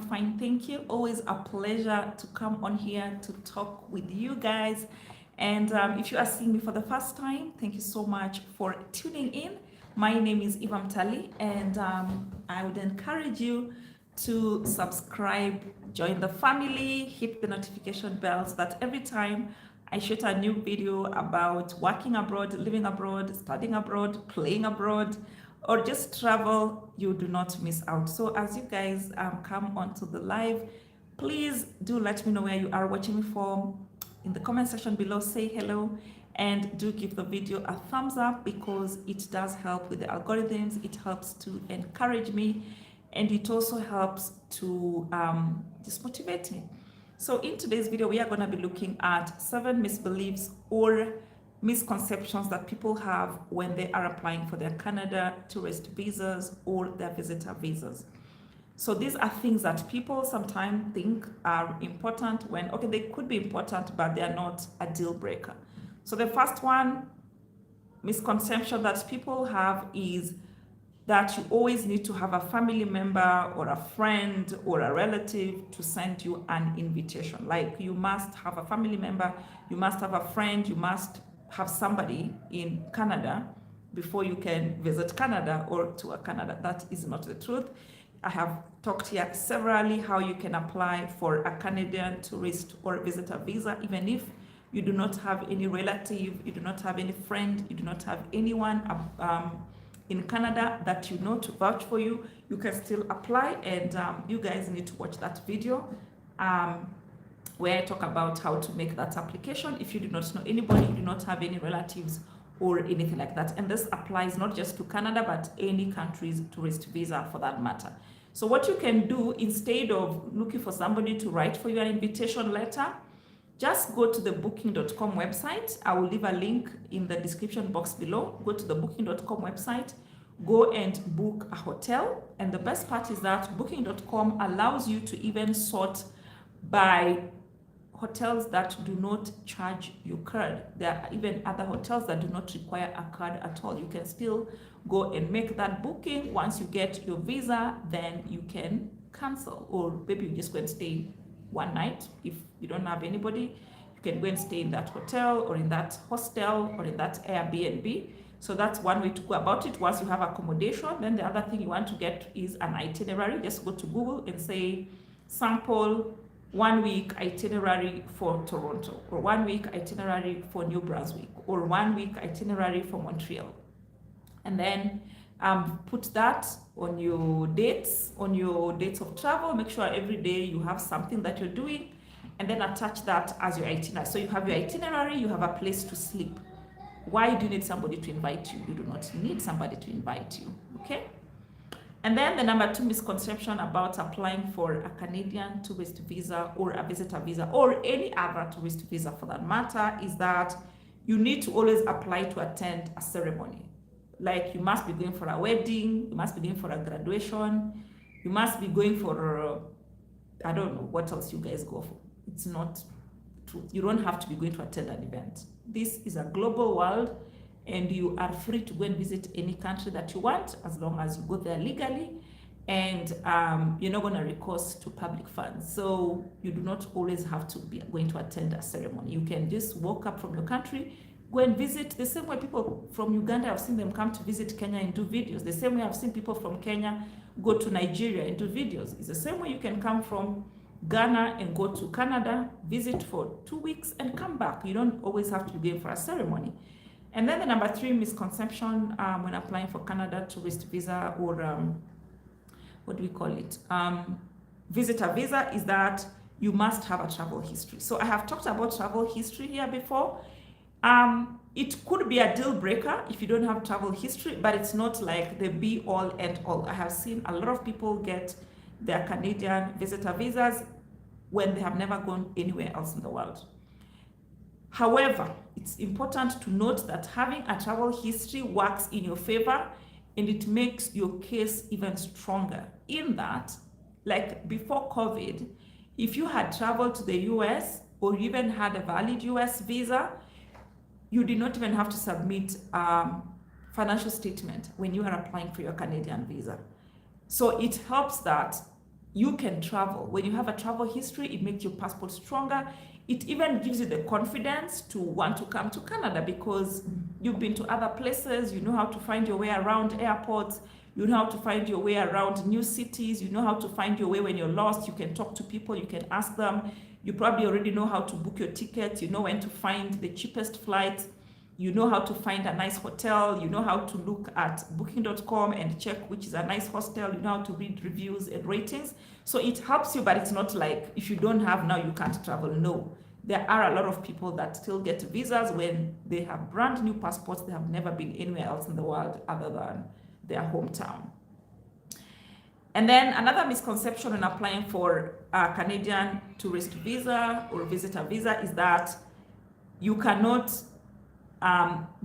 fine, thank you. Always a pleasure to come on here to talk with you guys. And if you are seeing me for the first time, thank you so much for tuning in. My name is Ivam Tali, and I would encourage you to subscribe, join the family, hit the notification bell so that every time I shoot a new video about working abroad, living abroad, studying abroad, playing abroad, or just travel, you do not miss out. So as you guys come onto the live, please do let me know where you are watching me from. In the comment section below, say hello, and do give the video a thumbs up because it does help with the algorithms. It helps to encourage me, and it also helps to just motivate me. So in today's video, we are going to be looking at 7 misbeliefs or misconceptions that people have when they are applying for their Canada tourist visas or their visitor visas. So these are things that people sometimes think are important when, okay, they could be important, but they are not a deal breaker. So the first one, misconception that people have is that you always need to have a family member or a friend or a relative to send you an invitation. Like you must have a family member, you must have a friend, you must have somebody in Canada before you can visit Canada or tour Canada. That is not the truth. I have talked here severally how you can apply for a Canadian tourist or visitor visa, even if you do not have any relative, you do not have any friend, you do not have anyone in Canada that you know to vouch for you, you can still apply. And you guys need to watch that video where I talk about how to make that application if you do not know anybody, you do not have any relatives or anything like that. And this applies not just to Canada, but any country's tourist visa for that matter. So what you can do, instead of looking for somebody to write for you an invitation letter, just go to the booking.com website. I will leave a link in the description box below. Go to the booking.com website, go and book a hotel. And the best part is that booking.com allows you to even sort by hotels that do not charge you card. There are even other hotels that do not require a card at all. You can still go and make that booking. Once you get your visa, then you can cancel, or maybe you just go and stay one night. If you don't have anybody, you can go and stay in that hotel or in that hostel or in that Airbnb. So that's one way to go about it. Once you have accommodation, then the other thing you want to get is an itinerary. Just go to Google and say sample 1 week itinerary for Toronto, or 1 week itinerary for New Brunswick, or 1 week itinerary for Montreal. And then put that on your dates of travel. Make sure every day you have something that you're doing, and then attach that as your itinerary. So you have your itinerary, you have a place to sleep. Why do you need somebody to invite you? You do not need somebody to invite you, okay? And then the number 2 misconception about applying for a Canadian tourist visa or a visitor visa or any other tourist visa for that matter is that you need to always apply to attend a ceremony. Like you must be going for a wedding, you must be going for a graduation, you must be going for, I don't know what else you guys go for. It's not true. You don't have to be going to attend an event. This is a global world, and you are free to go and visit any country that you want as long as you go there legally, and you're not going to recourse to public funds. So you do not always have to be going to attend a ceremony. You can just walk up from your country, go and visit. The same way people from Uganda, I've seen them come to visit Kenya and do videos. The same way I've seen people from Kenya go to Nigeria and do videos. It's the same way you can come from Ghana and go to Canada, visit for 2 weeks and come back. You don't always have to be going for a ceremony. And then the number 3 misconception when applying for Canada tourist visa or what do we call it? Visitor visa is that you must have a travel history. So I have talked about travel history here before. It could be a deal breaker if you don't have travel history, but it's not like the be all and all. I have seen a lot of people get their Canadian visitor visas when they have never gone anywhere else in the world. However, it's important to note that having a travel history works in your favor, and it makes your case even stronger in that, like before COVID, if you had traveled to the US or even had a valid US visa, you did not even have to submit financial statement when you are applying for your Canadian visa. So it helps that you can travel. When you have a travel history, it makes your passport stronger. It even gives you the confidence to want to come to Canada because you've been to other places, you know how to find your way around airports, you know how to find your way around new cities, you know how to find your way when you're lost, you can talk to people, you can ask them, you probably already know how to book your tickets, you know when to find the cheapest flights, you know how to find a nice hotel, you know how to look at booking.com and check which is a nice hostel, you know how to read reviews and ratings. So it helps you, but it's not like if you don't have now, you can't travel. No, there are a lot of people that still get visas when they have brand new passports, they have never been anywhere else in the world other than their hometown. And then another misconception when applying for a Canadian tourist visa or visitor visa is that you cannot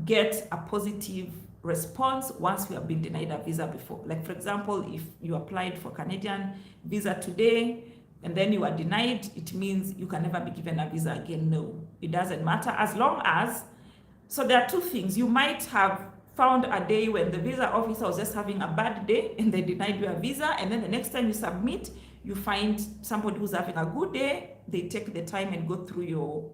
get a positive response once you have been denied a visa before. Like for example, if you applied for Canadian visa today and then you are denied, it means you can never be given a visa again. No, it doesn't matter as long as, so there are two things. You might have found a day when the visa officer was just having a bad day and they denied you a visa, and then the next time you submit, you find somebody who's having a good day, they take the time and go through your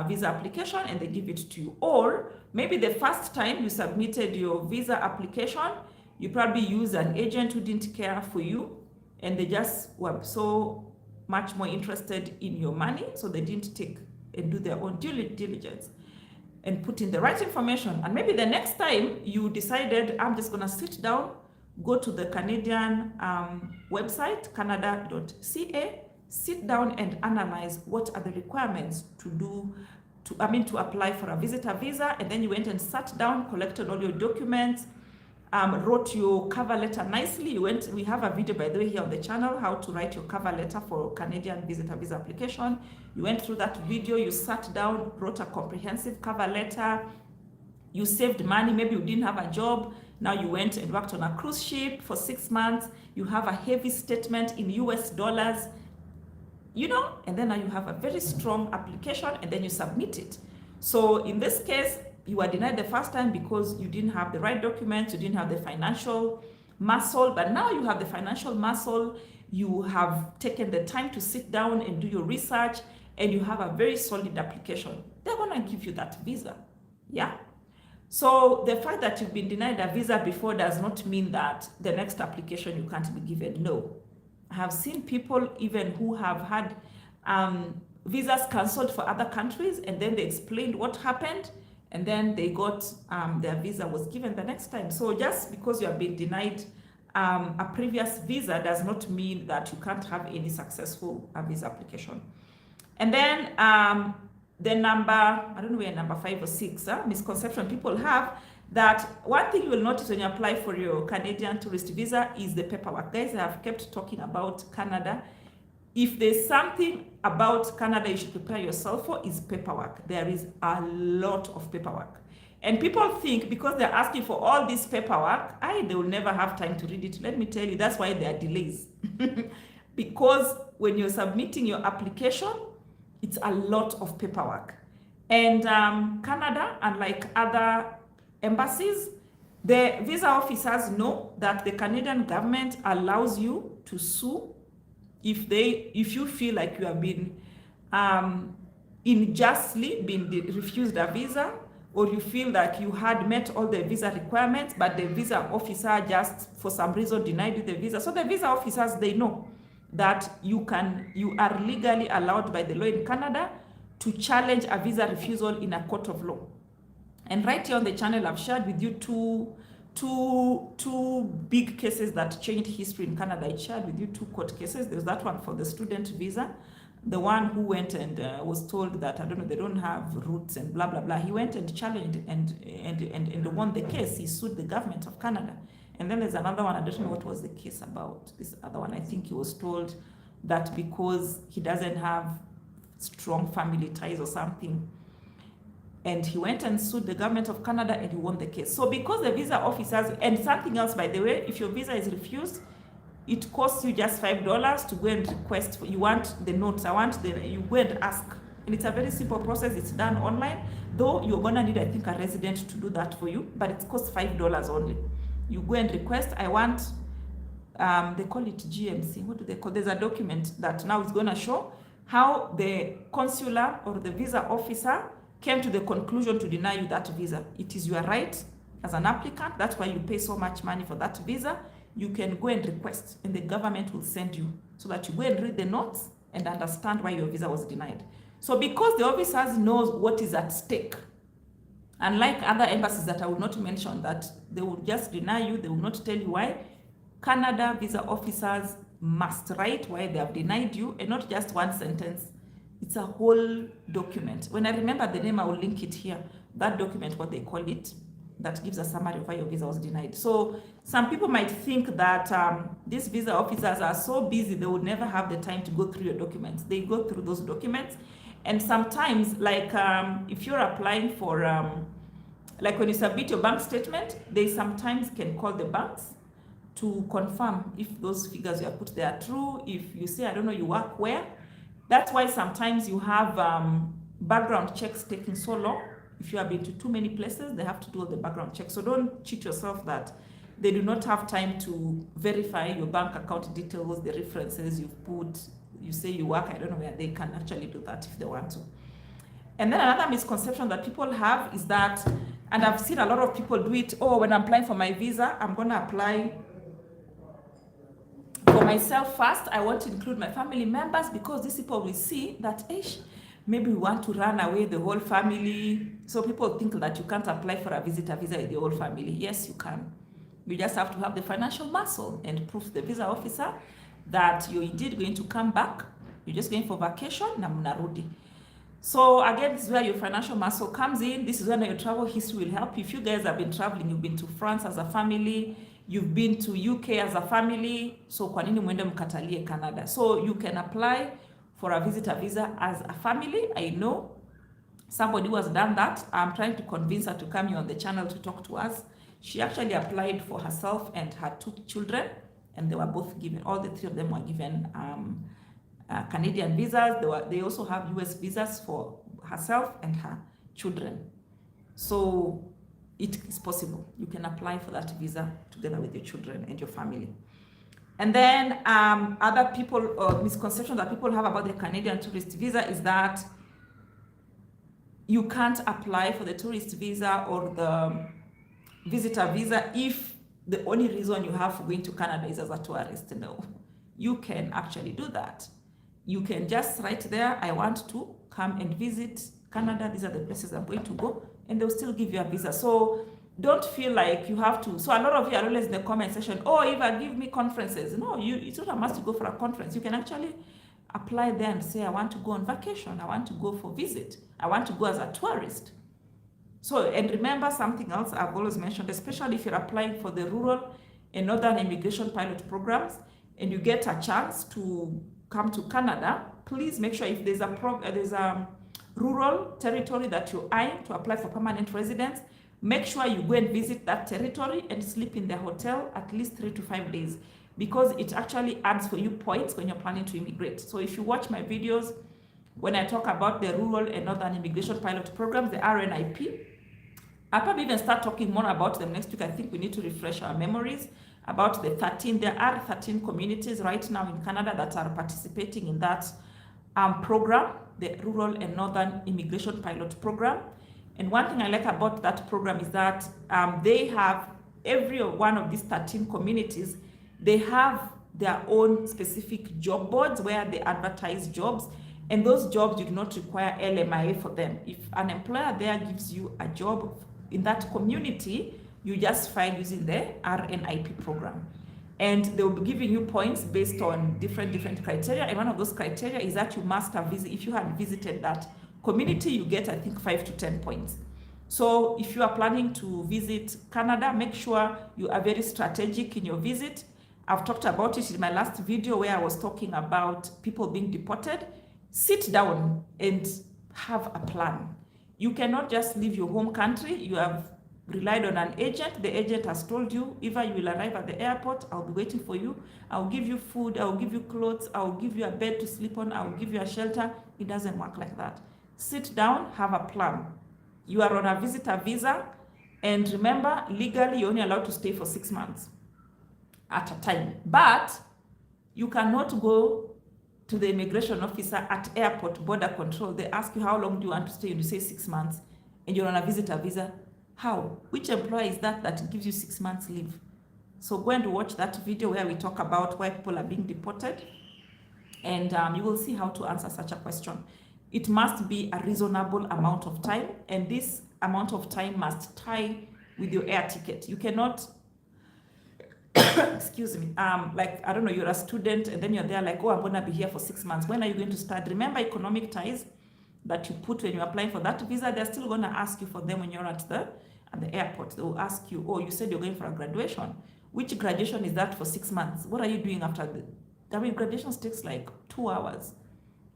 visa application and they give it to you. Or maybe the first time you submitted your visa application, you probably used an agent who didn't care for you and they just were so much more interested in your money, so they didn't take and do their own due diligence and put in the right information. And maybe the next time you decided, I'm just gonna sit down, go to the Canadian website, canada.ca, sit down and analyze what are the requirements to apply for a visitor visa. And then you went and sat down, collected all your documents, wrote your cover letter nicely. We have a video, by the way, here on the channel, how to write your cover letter for Canadian visitor visa application. You went through that video, you sat down, wrote a comprehensive cover letter, you saved money, maybe you didn't have a job, now you went and worked on a cruise ship for 6 months, you have a heavy statement in US dollars, you know, and then now you have a very strong application and then you submit it. So in this case, you were denied the first time because you didn't have the right documents, you didn't have the financial muscle, but now you have the financial muscle, you have taken the time to sit down and do your research, and you have a very solid application. They're gonna give you that visa, yeah? So the fact that you've been denied a visa before does not mean that the next application you can't be given, no. I have seen people even who have had visas cancelled for other countries, and then they explained what happened, and then they got their visa was given the next time. So just because you have been denied a previous visa does not mean that you can't have any successful visa application. And then the number, I don't know where number 5 or 6, misconception people have, that one thing you will notice when you apply for your Canadian tourist visa is the paperwork. Guys, I have kept talking about Canada. If there's something about Canada you should prepare yourself for, is paperwork. There is a lot of paperwork. And people think because they're asking for all this paperwork, they will never have time to read it. Let me tell you, that's why there are delays. Because when you're submitting your application, it's a lot of paperwork. And Canada, unlike other embassies, the visa officers know that the Canadian government allows you to sue if you feel like you have been unjustly been refused a visa, or you feel like you had met all the visa requirements, but the visa officer just for some reason denied you the visa. So the visa officers, they know that you are legally allowed by the law in Canada to challenge a visa refusal in a court of law. And right here on the channel, I've shared with you two big cases that changed history in Canada. I shared with you 2 court cases. There's that one for the student visa, the one who went and was told that, I don't know, they don't have roots and blah, blah, blah. He went and challenged and won the case. He sued the government of Canada. And then there's another one, I don't know what was the case about. This other one, I think he was told that because he doesn't have strong family ties or something, and he went and sued the government of Canada and he won the case. So because the visa officers, and something else, by the way, if your visa is refused, it costs you just $5 to go and request, you want the notes, you go and ask. And it's a very simple process, it's done online, though you're gonna need, I think, a resident to do that for you, but it costs $5 only. You go and request, I want they call it GMC. What do they call? There's a document that now is going to show how the consular or the visa officer came to the conclusion to deny you that visa. It is your right as an applicant. That's why you pay so much money for that visa. You can go and request, and the government will send you so that you go and read the notes and understand why your visa was denied. So because the officers knows what is at stake, unlike other embassies that I will not mention, that they will just deny you, they will not tell you why, Canada visa officers must write why they have denied you, and not just one sentence. It's a whole document. When I remember the name, I will link it here. That document, what they call it, that gives a summary of why your visa was denied. So some people might think that these visa officers are so busy, they would never have the time to go through your documents. They go through those documents. And sometimes, like if you're applying for, like when you submit your bank statement, they sometimes can call the banks to confirm if those figures you have put there are true. If you say, I don't know, you work where. That's why sometimes you have background checks taking so long. If you have been to too many places, they have to do all the background checks. So don't cheat yourself that they do not have time to verify your bank account details, the references you've put. You say you work, I don't know where. They can actually do that if they want to. And then another misconception that people have is that, and I've seen a lot of people do it, oh, when I'm applying for my visa, I'm going to apply for myself first. I want to include my family members because these people will see that, maybe we want to run away the whole family. So people think that you can't apply for a visitor visa with the whole family. Yes, you can. You just have to have the financial muscle and prove to the visa officer that you're indeed going to come back. You're just going for vacation, na mnarudi. So again, this is where your financial muscle comes in. This is when your travel history will help. If you guys have been traveling, you've been to France as a family, you've been to UK as a family, so kwa nini mwende mkatalie Canada? So you can apply for a visitor visa as a family. I know somebody who has done that. I'm trying to convince her to come here on the channel to talk to us. She actually applied for herself and her 2 children, and they were both given, all the 3 of them were given Canadian visas. They also have US visas for herself and her children. So it is possible. You can apply for that visa together with your children and your family. And then other people, misconception that people have about the Canadian tourist visa is that you can't apply for the tourist visa or the visitor visa if the only reason you have for going to Canada is as a tourist. No, you can actually do that. You can just write there, I want to come and visit Canada. These are the places I'm going to go, and they'll still give you a visa. So don't feel like you have to. So a lot of you are always in the comment section, oh, Eva, give me conferences. No, it's not a must to go for a conference. You can actually apply there and say, I want to go on vacation. I want to go for visit. I want to go as a tourist. So, and remember something else I've always mentioned, especially if you're applying for the rural and northern immigration pilot programs, and you get a chance to come to Canada, please make sure if there's a rural territory that you're eyeing to apply for permanent residence, make sure you go and visit that territory and sleep in the hotel at least 3 to 5 days, because it actually adds for you points when you're planning to immigrate. So if you watch my videos, when I talk about the rural and northern immigration pilot programs, the RNIP, I'll probably even start talking more about them next week. I think we need to refresh our memories about the 13. There are 13 communities right now in Canada that are participating in that program, the Rural and Northern Immigration Pilot Program. And one thing I like about that program is that they have, every one of these 13 communities, they have their own specific job boards where they advertise jobs. And those jobs, you do not require LMIA for them. If an employer there gives you a job in that community, you just file using the RNIP program. And they will be giving you points based on different criteria. And one of those criteria is that you must have visited, if you had visited that community, you get, I think, 5 to 10 points. So if you are planning to visit Canada, make sure you are very strategic in your visit. I've talked about it in my last video where I was talking about people being deported. Sit down and have a plan. You cannot just leave your home country. You have relied on an agent. The agent has told you, Eva, you will arrive at the airport. I'll be waiting for you. I'll give you food. I'll give you clothes. I'll give you a bed to sleep on. I'll give you a shelter. It doesn't work like that. Sit down, have a plan. You are on a visitor visa. And remember, legally, you're only allowed to stay for 6 months. at a time. But you cannot go to the immigration officer at airport border control. They ask you, how long do you want to stay? And you say 6 months, and you're on a visitor visa. How? Which employer is that gives you 6 months leave? So go and watch that video where we talk about why people are being deported, and you will see how to answer such a question. It must be a reasonable amount of time, and this amount of time must tie with your air ticket. You cannot excuse me, like, I don't know, you're a student and then you're there like, oh, I'm gonna be here for 6 months. When are you going to start? Remember, economic ties that you put when you're applying for that visa, they're still gonna ask you for them when you're at the airport. They will ask you, oh, you said you're going for a graduation. Which graduation is that for 6 months? What are you doing after graduation takes like 2 hours.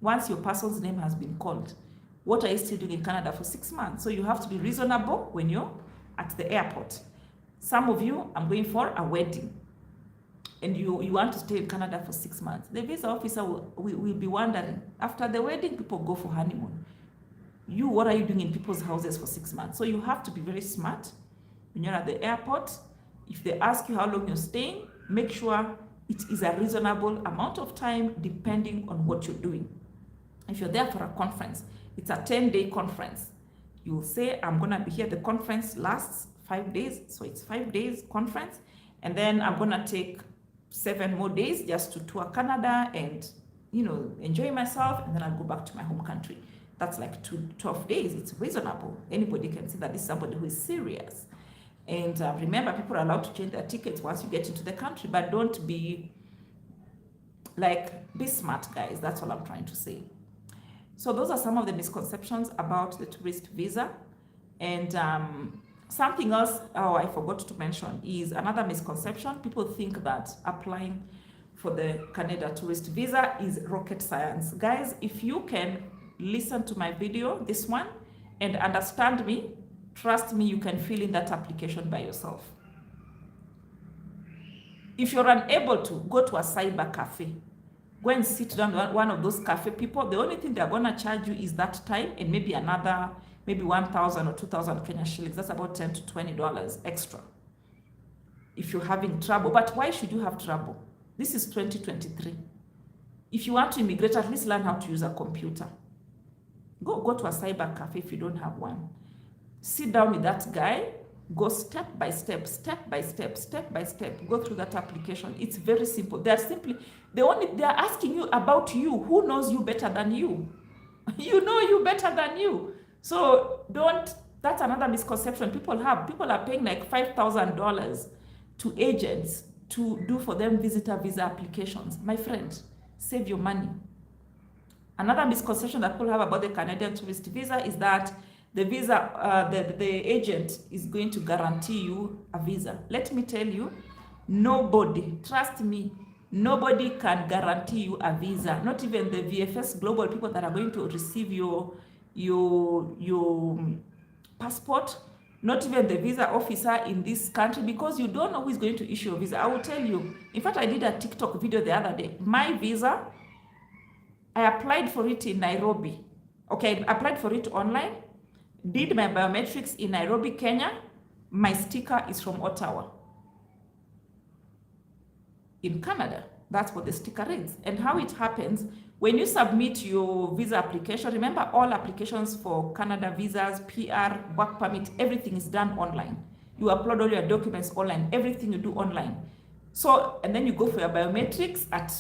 Once your person's name has been called, what are you still doing in Canada for 6 months? So you have to be reasonable when you're at the airport. Some of you, I'm going for a wedding, and you want to stay in Canada for 6 months. The visa officer will be wondering, after the wedding, people go for honeymoon. What are you doing in people's houses for 6 months? So you have to be very smart when you're at the airport. If they ask you how long you're staying, make sure it is a reasonable amount of time depending on what you're doing. If you're there for a conference, it's a 10-day conference. You'll say, I'm gonna be here. The conference lasts 5 days, so it's 5 days conference, and then I'm gonna take 7 more days just to tour Canada and enjoy myself, and then I'll go back to my home country. That's like 12 days. It's reasonable. Anybody can see that this is somebody who is serious. And remember, people are allowed to change their tickets once you get into the country, but don't be be smart, guys. That's all I'm trying to say. So those are some of the misconceptions about the tourist visa. And something else, I forgot to mention, is another misconception. People think that applying for the Canada tourist visa is rocket science. Guys, if you can listen to my video, this one, and understand me, trust me, you can fill in that application by yourself. If you're unable to, go to a cyber cafe. Go and sit down with one of those cafe people. The only thing they're going to charge you is that time and maybe another, maybe 1,000 or 2,000 Kenya shillings. That's about $10 to $20 extra if you're having trouble. But why should you have trouble? This is 2023. If you want to immigrate, at least learn how to use a computer. Go to a cyber cafe if you don't have one. Sit down with that guy. Go step by step, step by step, step by step. Go through that application. It's very simple. They're asking you about you. Who knows you better than you? You know you better than you. So that's another misconception people have. People are paying like $5,000 to agents to do for them visitor visa applications. My friend, save your money. Another misconception that people have about the Canadian tourist visa is that the visa, the agent is going to guarantee you a visa. Let me tell you, nobody, trust me, nobody can guarantee you a visa. Not even the VFS Global people that are going to receive your passport. Not even the visa officer in this country, because you don't know who is going to issue a visa. I will tell you. In fact, I did a TikTok video the other day. My visa, I applied for it in Nairobi. Okay, I applied for it online. Did my biometrics in Nairobi, Kenya. My sticker is from Ottawa. In Canada, that's what the sticker is. And how it happens, when you submit your visa application, remember all applications for Canada visas, PR, work permit, everything is done online. You upload all your documents online, everything you do online. So, and then you go for your biometrics at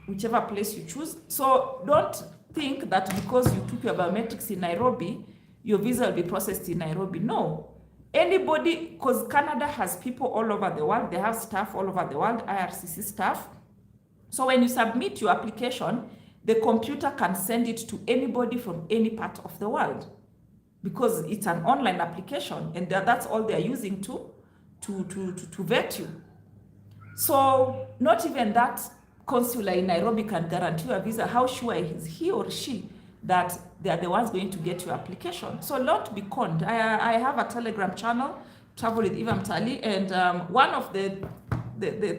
whichever place you choose. So don't think that because you took your biometrics in Nairobi, your visa will be processed in Nairobi. No. Anybody, because Canada has people all over the world. They have staff all over the world, IRCC staff. So when you submit your application, the computer can send it to anybody from any part of the world, because it's an online application, and that's all they're using to vet you. So not even that consular in Nairobi can guarantee you a visa. How sure is he or she that they are the ones going to get your application? So don't be conned. I have a Telegram channel, Travel with Eva Mtali, and one of the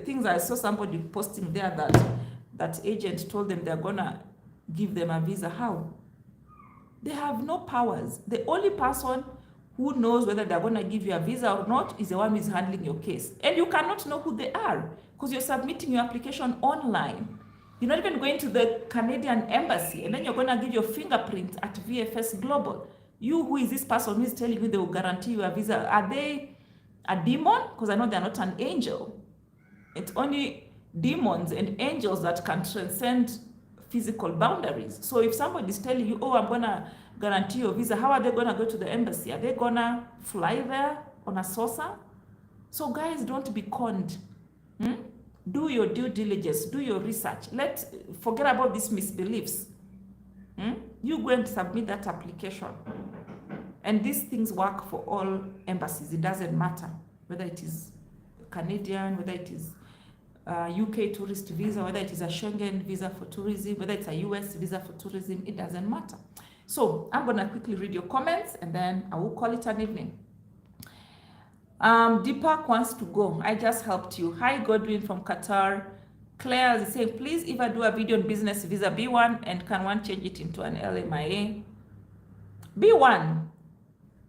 things I saw somebody posting there, that agent told them they're gonna give them a visa. How? They have no powers. The only person who knows whether they're gonna give you a visa or not is the one who is handling your case. And you cannot know who they are, because you're submitting your application online. You're not even going to the Canadian embassy, and then you're going to give your fingerprint at VFS Global. You, who is this person who is telling you they will guarantee you a visa? Are they a demon? Because I know they're not an angel. It's only demons and angels that can transcend physical boundaries. So if somebody is telling you, oh, I'm going to guarantee your visa, how are they going to go to the embassy? Are they going to fly there on a saucer? So guys, don't be conned. Do your due diligence, do your research. Forget about these misbeliefs. You go and submit that application. And these things work for all embassies. It doesn't matter whether it is Canadian, whether it is UK tourist visa, whether it is a Schengen visa for tourism, whether it's a US visa for tourism, it doesn't matter. So I'm gonna quickly read your comments and then I will call it an evening. Deepak wants to go. I just helped you. Hi, Godwin from Qatar. Claire is saying, please, if I do a video on business visa B1 and can one change it into an LMIA? B1.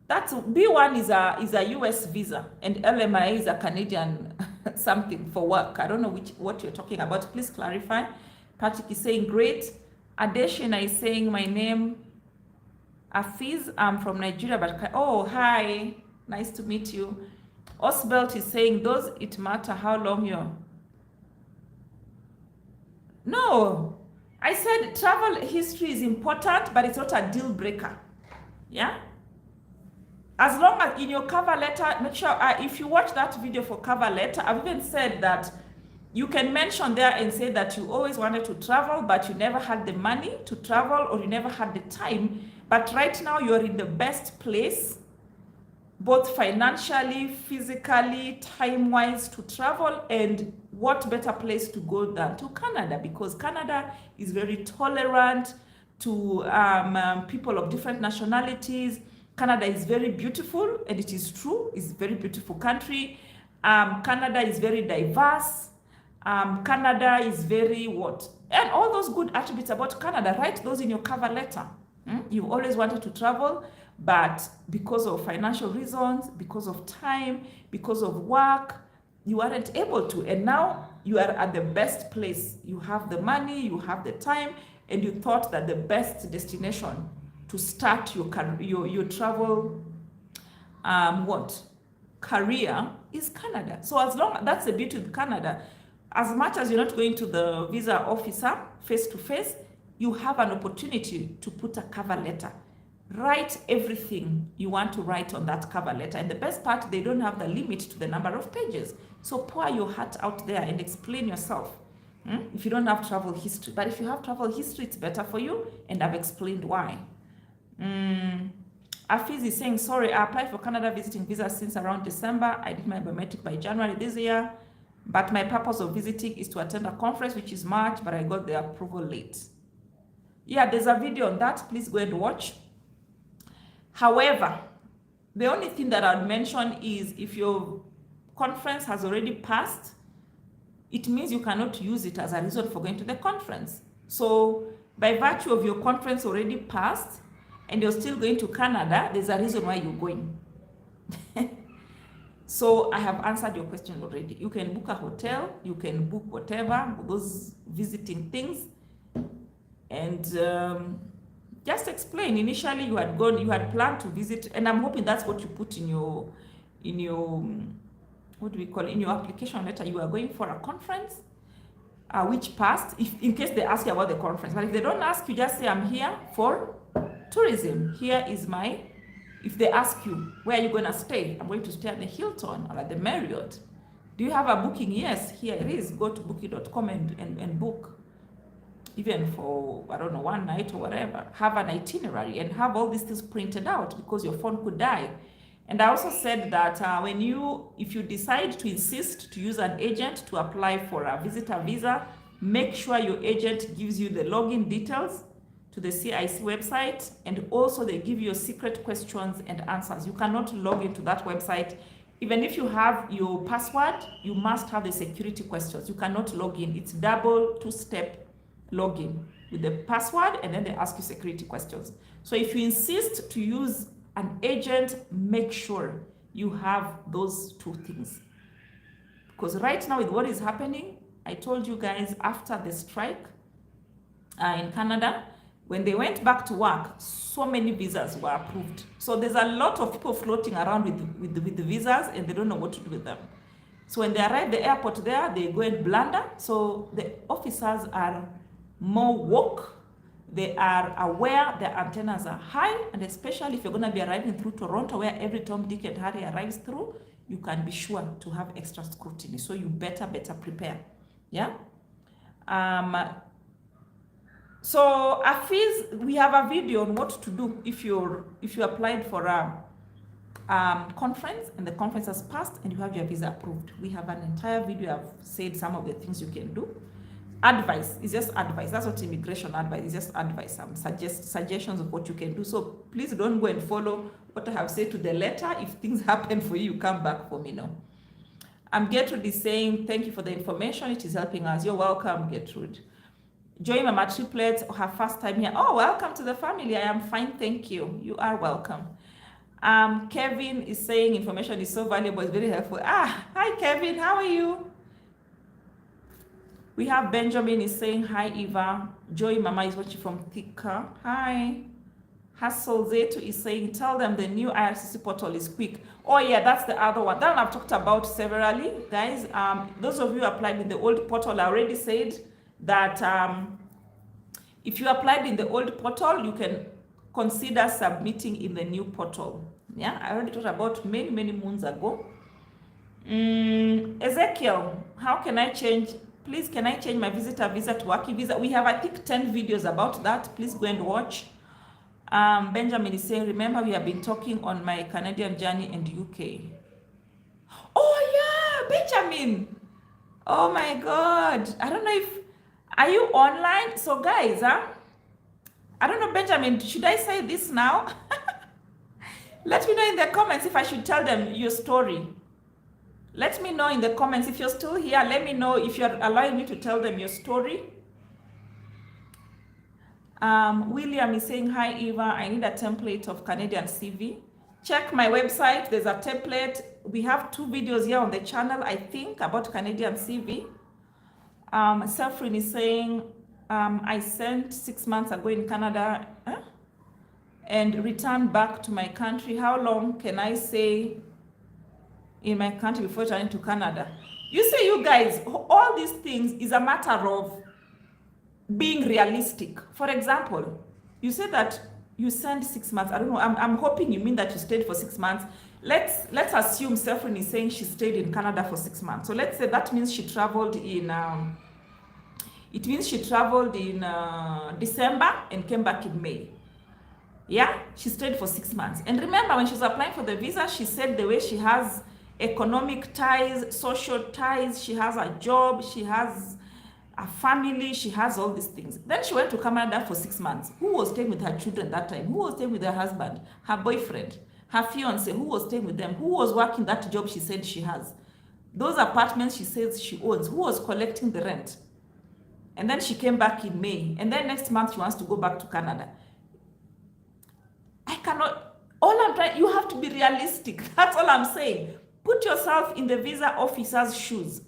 That's B1 is a US visa and LMIA is a Canadian something for work. I don't know what you're talking about. Please clarify. Patrick is saying great. Adeshina is saying my name. Afiz, I'm from Nigeria, but oh hi, nice to meet you. Osbelt is saying, does it matter how long you're? No, I said travel history is important, but it's not a deal breaker. Yeah. As long as in your cover letter, make sure if you watch that video for cover letter, I've even said that you can mention there and say that you always wanted to travel, but you never had the money to travel or you never had the time. But right now you're in the best place, both financially, physically, time-wise to travel. And what better place to go than to Canada? Because Canada is very tolerant to people of different nationalities. Canada is very beautiful, and it is true. It's a very beautiful country. Canada is very diverse. Canada is very what? And all those good attributes about Canada, write those in your cover letter. You've always wanted to travel, but because of financial reasons, because of time, because of work, you aren't able to. And now you are at the best place. You have the money, you have the time, and you thought that the best destination to start your travel career is Canada. So as long that's the beauty of Canada, as much as you're not going to the visa officer face to face, you have an opportunity to put a cover letter. Write everything you want to write on that cover letter. And the best part, they don't have the limit to the number of pages. So pour your heart out there and explain yourself. If you don't have travel history. But if you have travel history, it's better for you. And I've explained why. Afiz is saying, sorry, I applied for Canada visiting visa since around December. I did my biometric by January this year. But my purpose of visiting is to attend a conference, which is March, but I got the approval late. Yeah, there's a video on that. Please go and watch. However, the only thing that I'd mention is if your conference has already passed, it means you cannot use it as a reason for going to the conference. So by virtue of your conference already passed and you're still going to Canada, there's a reason why you're going. So I have answered your question already. You can book a hotel, you can book whatever, those visiting things, and just explain. Initially you had planned to visit, and I'm hoping that's what you put in your what do we call it, in your application letter. You are going for a conference which passed, if in case they ask you about the conference. But if they don't ask, you just say, I'm here for tourism. Here is my, if they ask you, where are you going to stay? I'm going to stay at the Hilton or at the Marriott. Do you have a booking? Yes, here it is. Go to booking.com and book. Even for, I don't know, one night or whatever. Have an itinerary and have all these things printed out, because your phone could die. And I also said that if you decide to insist to use an agent to apply for a visitor visa, make sure your agent gives you the login details to the CIC website, and also they give you secret questions and answers. You cannot log into that website. Even if you have your password, you must have the security questions. You cannot log in. It's double two-step login with the password, and then they ask you security questions. So if you insist to use an agent, make sure you have those two things. Because right now with what is happening, I told you guys after the strike in Canada, when they went back to work, so many visas were approved. So there's a lot of people floating around with the visas and they don't know what to do with them. So when they arrive at the airport there, they go and blunder. So the officers are more woke. They are aware their antennas are high, and especially if you're going to be arriving through Toronto, where every Tom, Dick, and Harry arrives through, you can be sure to have extra scrutiny. So you better prepare. Yeah. So Afiz, we have a video on what to do if you applied for a conference and the conference has passed and you have your visa approved. We have an entire video. I've said some of the things you can do. Advice is just advice. That's what immigration advice is, just advice. Some suggestions of what you can do. So please don't go and follow what I have said to the letter. If things happen for you, come back for me now. Gertrude is saying, thank you for the information. It is helping us. You're welcome, Gertrude. Joy Mama Triplets, her first time here. Oh, welcome to the family. I am fine, thank you. You are welcome. Kevin is saying information is so valuable, it's very helpful. Hi Kevin, how are you? We have Benjamin is saying, hi Eva. Joy Mama is watching from Thika. Hi. Hassel Zetu is saying, tell them the new IRCC portal is quick. Oh yeah, that's the other one. That one I've talked about severally. Guys, those of you who applied in the old portal, I already said that if you applied in the old portal, you can consider submitting in the new portal. Yeah, I already talked about many moons ago. Ezekiel, how can I change? Please, can I change my visitor visa to working visa? We have, I think, 10 videos about that. Please go and watch. Benjamin is saying, remember we have been talking on my Canadian journey and UK. Oh yeah, Benjamin. Oh my God. I don't know if, are you online? So guys, I don't know, Benjamin, should I say this now? Let me know in the comments if I should tell them your story. Let me know in the comments if you're still here. Let me know if you're allowing me to tell them your story. William is saying, hi Eva, I need a template of Canadian CV. Check my website, there's a template. We have 2 videos here on the channel, I think, about Canadian CV. Selfrin is saying, I sent 6 months ago in Canada and returned back to my country. How long can I stay in my country before returning to Canada? You see, you guys, all these things is a matter of being realistic. For example, you said that you sent 6 months. I don't know. I'm hoping you mean that you stayed for 6 months. Let's assume Selfrin is saying she stayed in Canada for 6 months. So let's say that means she traveled in. It means she traveled in December and came back in May. Yeah, she stayed for 6 months. And remember, when she was applying for the visa, she said the way she has economic ties, social ties, she has a job, she has a family, she has all these things. Then she went to Canada for 6 months. Who was staying with her children that time? Who was staying with her husband, her boyfriend, her fiance? Who was staying with them? Who was working that job she said she has? Those apartments she says she owns. Who was collecting the rent? And then she came back in May. And then next month she wants to go back to Canada. I cannot, all I'm trying, you have to be realistic. That's all I'm saying. Put yourself in the visa officer's shoes.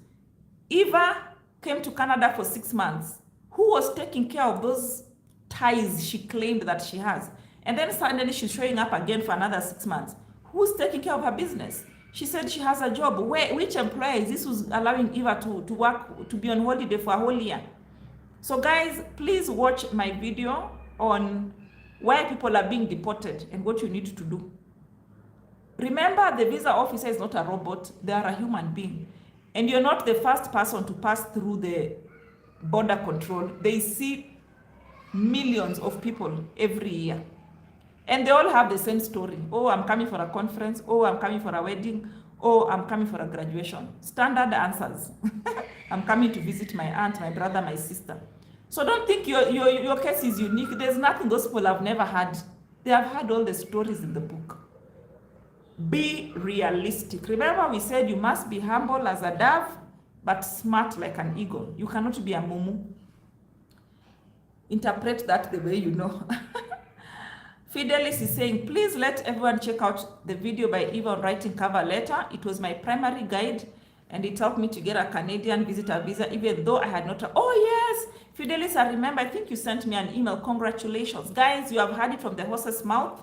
Eva came to Canada for 6 months. Who was taking care of those ties she claimed that she has? And then suddenly she's showing up again for another 6 months. Who's taking care of her business? She said she has a job. Which employer is this who's allowing Eva to work, to be on holiday for a whole year? So guys, please watch my video on why people are being deported and what you need to do. Remember, the visa officer is not a robot. They are a human being. And you're not the first person to pass through the border control. They see millions of people every year. And they all have the same story. Oh, I'm coming for a conference. Oh, I'm coming for a wedding. Oh, I'm coming for a graduation. Standard answers. I'm coming to visit my aunt, my brother, my sister. So don't think your case is unique. There's nothing those people have never had. They have had all the stories in the book. Be realistic. Remember, we said you must be humble as a dove, but smart like an eagle. You cannot be a mumu. Interpret that the way you know. Fidelis is saying, please let everyone check out the video by Eva on writing cover letter. It was my primary guide. and it helped me to get a Canadian visitor visa, even though I had not. Oh yes, Fidelis, I remember. I think you sent me an email. Congratulations, guys! You have heard it from the horse's mouth.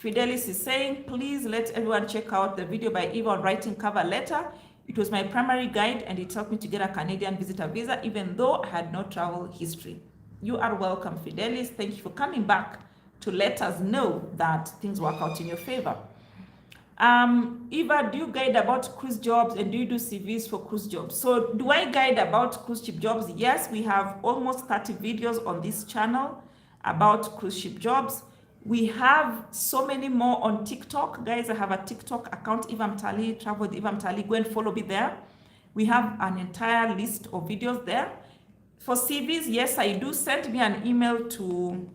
Fidelis is saying, please let everyone check out the video by Eva on writing cover letter. It was my primary guide and it helped me to get a Canadian visitor visa, even though I had no travel history. You are welcome, Fidelis. Thank you for coming back to let us know that things work out in your favor. Eva, do you guide about cruise jobs and do you do CVs for cruise jobs? So do I guide about cruise ship jobs? Yes, we have almost 30 videos on this channel about cruise ship jobs. We have so many more on TikTok. Guys, I have a TikTok account, Eva Mtali, Travel with Eva Mtali. Go and follow me there. We have an entire list of videos there. For CVs, yes, I do. Send me an email to,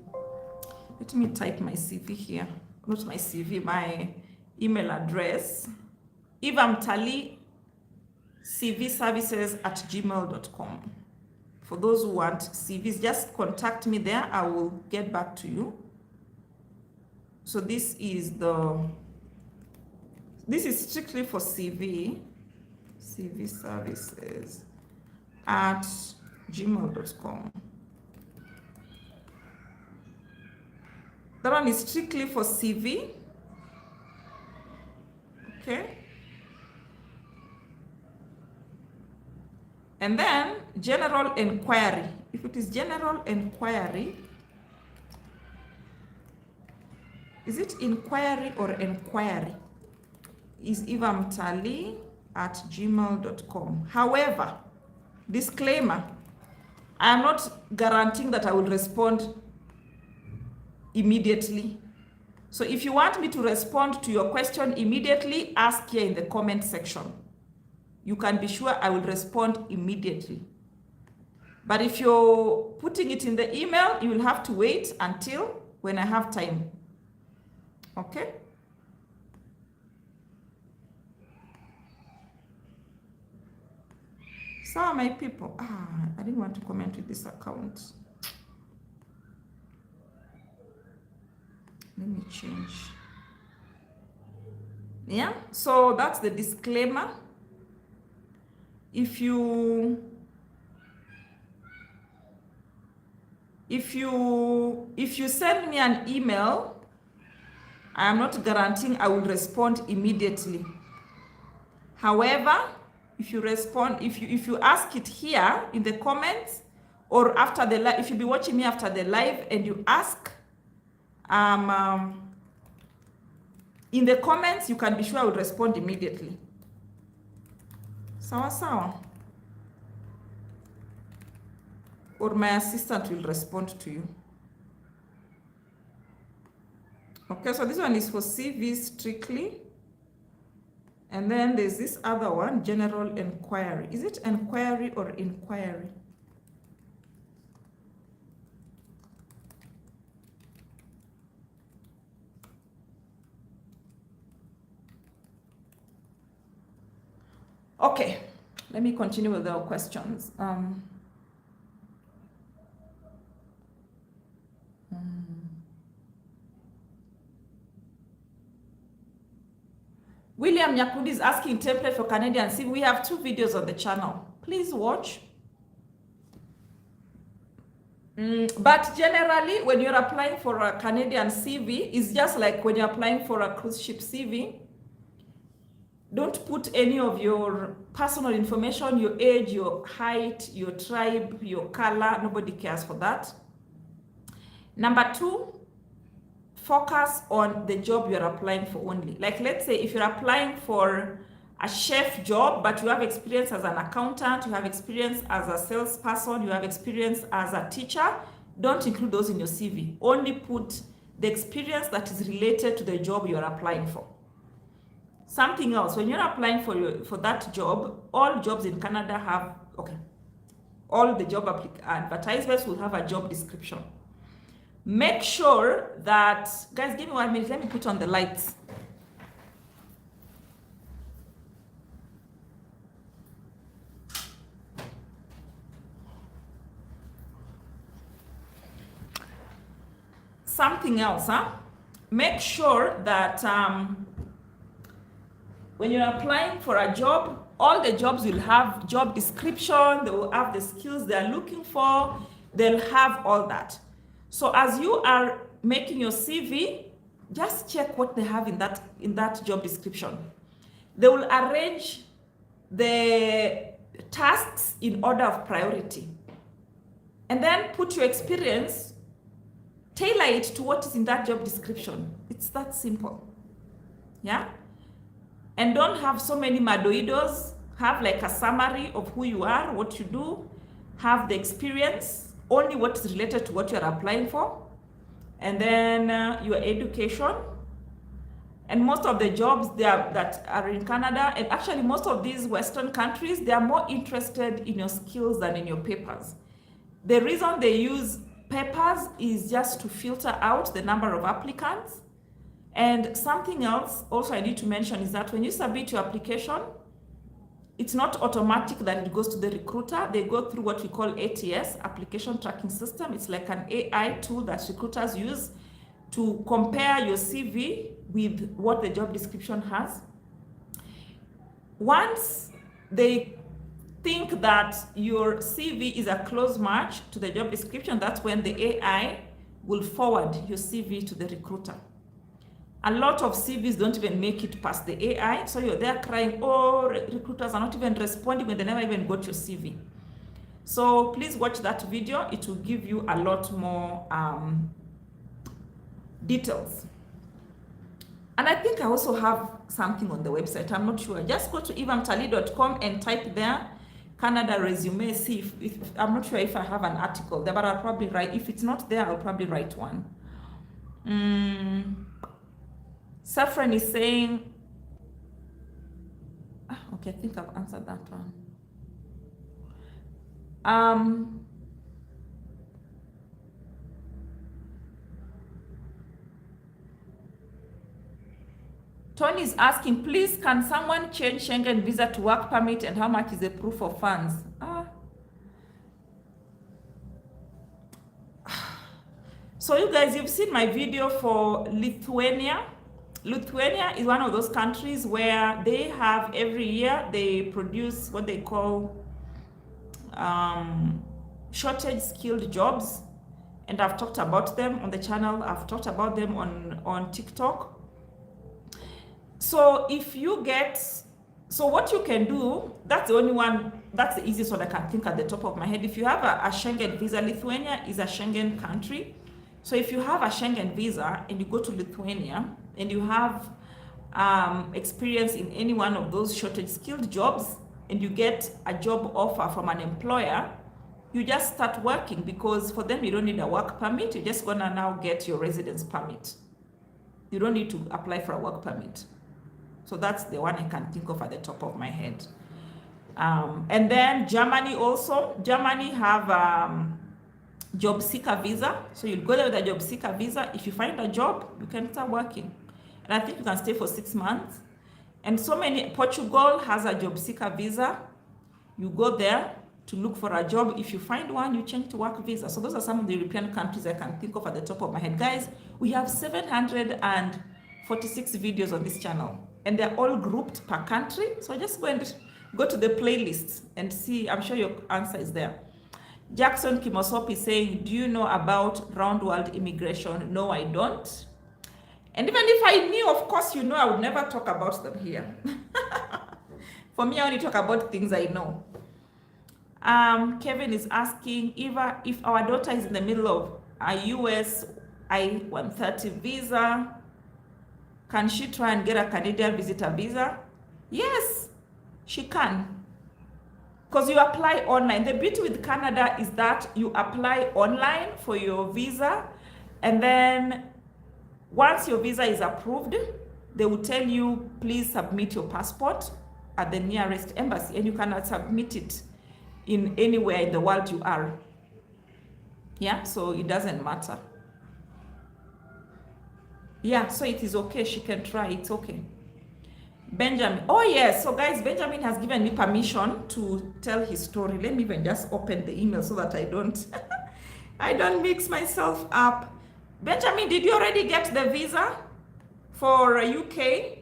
let me type my CV here. Not my CV, my email address. Eva Mtali, cvservices@gmail.com. For those who want CVs, just contact me there. I will get back to you. So this is strictly for CV services@gmail.com. That one is strictly for CV. Okay. And then general inquiry. If it is general inquiry, is it inquiry or inquiry? Is evamtali@gmail.com. However, disclaimer, I am not guaranteeing that I will respond immediately. So if you want me to respond to your question immediately, ask here in the comment section. You can be sure I will respond immediately. But if you're putting it in the email, you will have to wait until when I have time. Okay? So my people, I didn't want to comment with this account. Let me change. Yeah, so that's the disclaimer. If you send me an email, I am not guaranteeing I will respond immediately. However, if you respond, if you ask it here in the comments or after the live, if you be watching me after the live and you ask in the comments, you can be sure I will respond immediately. Sawa sawa. Or my assistant will respond to you. Okay, so this one is for CV strictly. And then there's this other one, general inquiry. Is it inquiry or inquiry? Okay, let me continue with the questions. William Yakudi is asking template for Canadian CV. We have 2 videos on the channel. Please watch. But generally, when you're applying for a Canadian CV, it's just like when you're applying for a cruise ship CV. Don't put any of your personal information, your age, your height, your tribe, your color. Nobody cares for that. Number 2, focus on the job you're applying for only. Like, let's say if you're applying for a chef job, but you have experience as an accountant, you have experience as a salesperson, you have experience as a teacher, don't include those in your CV. Only put the experience that is related to the job you're applying for. Something else, when you're applying for that job, all jobs in Canada have, all the job advertisements will have a job description. Make sure that, guys, give me 1 minute, let me put on the lights. Something else, Make sure that when you're applying for a job, All the jobs will have job description, they will have the skills they're looking for, they'll have all that. So as you are making your CV, just check what they have in that job description. They will arrange the tasks in order of priority. And then put your experience, tailor it to what is in that job description. It's that simple. Yeah? And don't have so many madoidos. Have like a summary of who you are, what you do, have the experience, only what is related to what you're applying for, and then your education. And most of the jobs that are in Canada, and actually most of these Western countries, they are more interested in your skills than in your papers. The reason they use papers is just to filter out the number of applicants. And something else also I need to mention is that when you submit your application, it's not automatic that it goes to the recruiter. They go through what we call ATS, Application Tracking System. It's like an AI tool that recruiters use to compare your CV with what the job description has. Once they think that your CV is a close match to the job description, that's when the AI will forward your CV to the recruiter. A lot of CVs don't even make it past the AI, so you're there crying, oh, recruiters are not even responding when they never even got your CV. So please watch that video. It will give you a lot more details. And I think I also have something on the website. I'm not sure. Just go to ivamtali.com and type there Canada resume. See if I'm not sure if I have an article there, but I'll probably write. If it's not there, I'll probably write one. Saffron is saying, okay, I think I've answered that one. Tony is asking, please, can someone change Schengen visa to work permit, and how much is the proof of funds? So you guys, you've seen my video for Lithuania. Lithuania is one of those countries where they have every year, they produce what they call shortage skilled jobs. And I've talked about them on the channel. I've talked about them on TikTok. So if you get, so what you can do, that's the only one, that's the easiest one I can think at the top of my head. If you have a Schengen visa, Lithuania is a Schengen country. So if you have a Schengen visa and you go to Lithuania and you have experience in any one of those shortage skilled jobs and you get a job offer from an employer, you just start working, because for them you don't need a work permit. You're just gonna now get your residence permit. You don't need to apply for a work permit. So that's the one I can think of at the top of my head. And then Germany also. Germany have job seeker visa. So you'll go there with a job seeker visa. If you find a job, you can start working. And I think you can stay for 6 months. And so many, Portugal has a job seeker visa. You go there to look for a job. If you find one, you change to work visa. So those are some of the European countries I can think of at the top of my head. Guys, we have 746 videos on this channel, and they're all grouped per country. So just go and go to the playlist and see. I'm sure your answer is there. Jackson Kimosop is saying, do you know about round world immigration? No, I don't. And even if I knew, of course, you know, I would never talk about them here. For me, I only talk about things I know. Kevin is asking, Eva, if our daughter is in the middle of a US I-130 visa, can she try and get a Canadian visitor visa? Yes, she can. Because you apply online. The beauty with Canada is that you apply online for your visa, and then once your visa is approved, they will tell you, please submit your passport at the nearest embassy, and you cannot submit it in anywhere in the world you are. Yeah, so it doesn't matter. Yeah, so it is okay. She can try. It's okay. Benjamin. Oh, yes. So, guys, Benjamin has given me permission to tell his story. Let me even just open the email so that I don't I don't mix myself up. Benjamin, did you already get the visa for UK?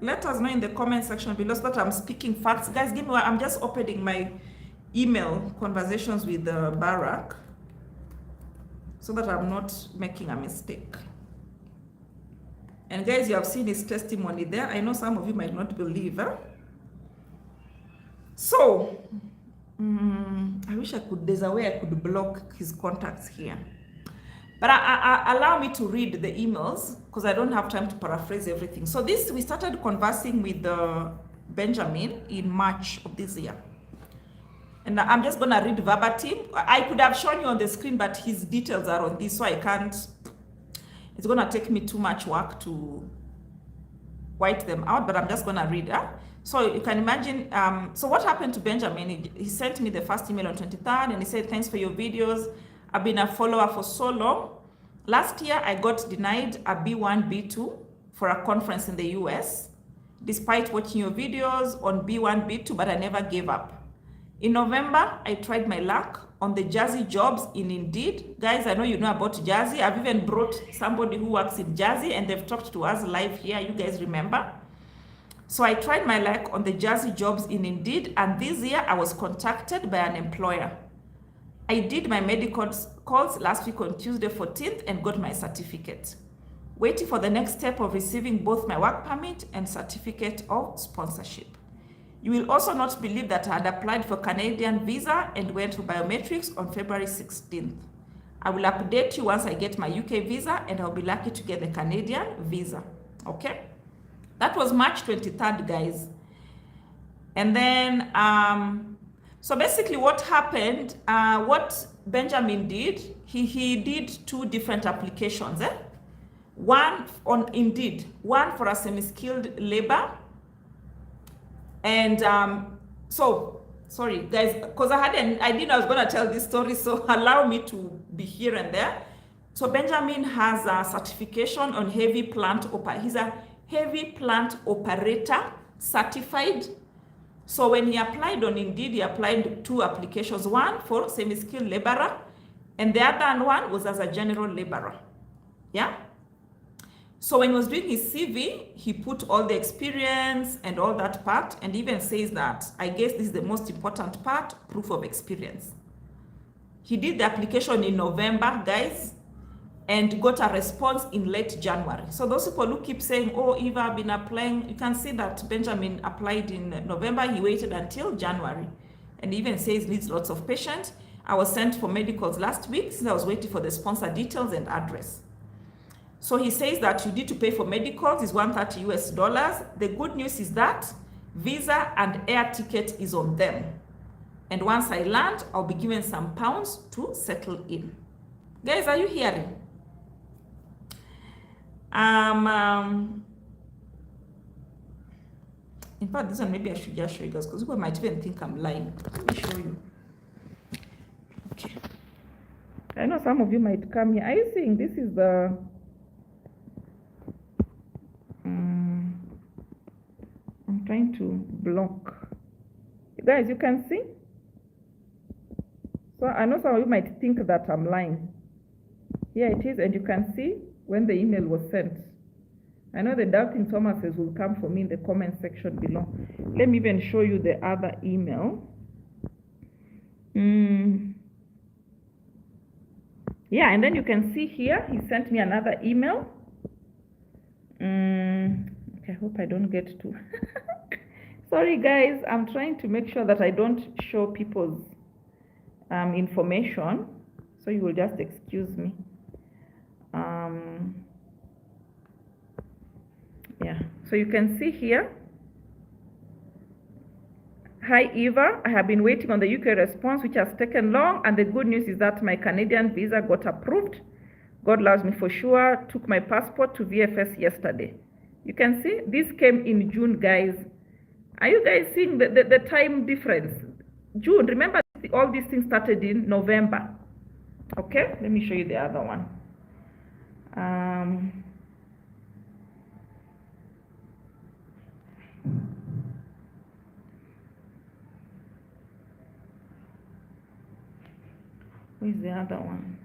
let us know in the comment section below so that I'm speaking facts. Guys, give me one. I'm just opening my email conversations with Barack so that I'm not making a mistake. And guys, you have seen his testimony there. I know some of you might not believe. So, I wish there's a way I could block his contacts here. But allow me to read the emails because I don't have time to paraphrase everything. So we started conversing with Benjamin in March of this year. And I'm just going to read verbatim. I could have shown you on the screen, but his details are on this, so I can't. It's going to take me too much work to white them out, but I'm just going to read. So you can imagine, so what happened to Benjamin, he sent me the first email on 23rd, and he said, thanks for your videos. I've been a follower for so long. Last year, I got denied a B1, B2 for a conference in the US, despite watching your videos on B1, B2, but I never gave up. In November, I tried my luck on the Jersey jobs in Indeed. Guys, I know you know about Jersey. I've even brought somebody who works in Jersey, and they've talked to us live here. You guys remember? So I tried my luck on the Jersey jobs in Indeed, and this year I was contacted by an employer. I did my medical calls last week on Tuesday 14th and got my certificate. Waiting for the next step of receiving both my work permit and certificate of sponsorship. You will also not believe that I had applied for Canadian visa and went to biometrics on February 16th. I will update you once I get my UK visa, and I'll be lucky to get the Canadian visa. Okay? That was March 23rd, guys. And then, so basically what happened, what Benjamin did, he did two different applications. One on Indeed, one for a semi-skilled labor. And so, sorry guys, because I didn't I was going to tell this story, so allow me to be here and there. So Benjamin has a certification on heavy plant operator. He's a heavy plant operator certified. So when he applied on Indeed, he applied two applications, one for semi-skilled laborer, and the other one was as a general laborer. Yeah? So when he was doing his CV, he put all the experience and all that part, and even says that, I guess this is the most important part, proof of experience. He did the application in November, guys, and got a response in late January. So those people who keep saying, oh, Eva, I've been applying, you can see that Benjamin applied in November. He waited until January, and even says needs lots of patience. I was sent for medicals last week since I was waiting for the sponsor details and address. So he says that you need to pay for medicals is $130 US. The good news is that visa and air ticket is on them. And once I land, I'll be given some pounds to settle in. Guys, are you hearing? In fact, this one maybe I should just show you guys because people might even think I'm lying. Let me show you. Okay. I know some of you might come here. Are you seeing this is the I'm trying to block. Guys, you can see? So I know some of you might think that I'm lying. Here it is, and you can see when the email was sent. I know the doubting Thomases will come for me in the comment section below. Let me even show you the other email. Yeah, and then you can see here, he sent me another email. Okay, I hope I don't get to. Sorry guys, I'm trying to make sure that I don't show people's information, so you will just excuse me. Yeah, so you can see here. Hi Eva, I have been waiting on the UK response, which has taken long, and the good news is that my Canadian visa got approved. God loves me for sure. Took my passport to VFS yesterday. You can see this came in June, guys. Are you guys seeing the time difference? June, remember all these things started in November. Okay, let me show you the other one. Where's the other one?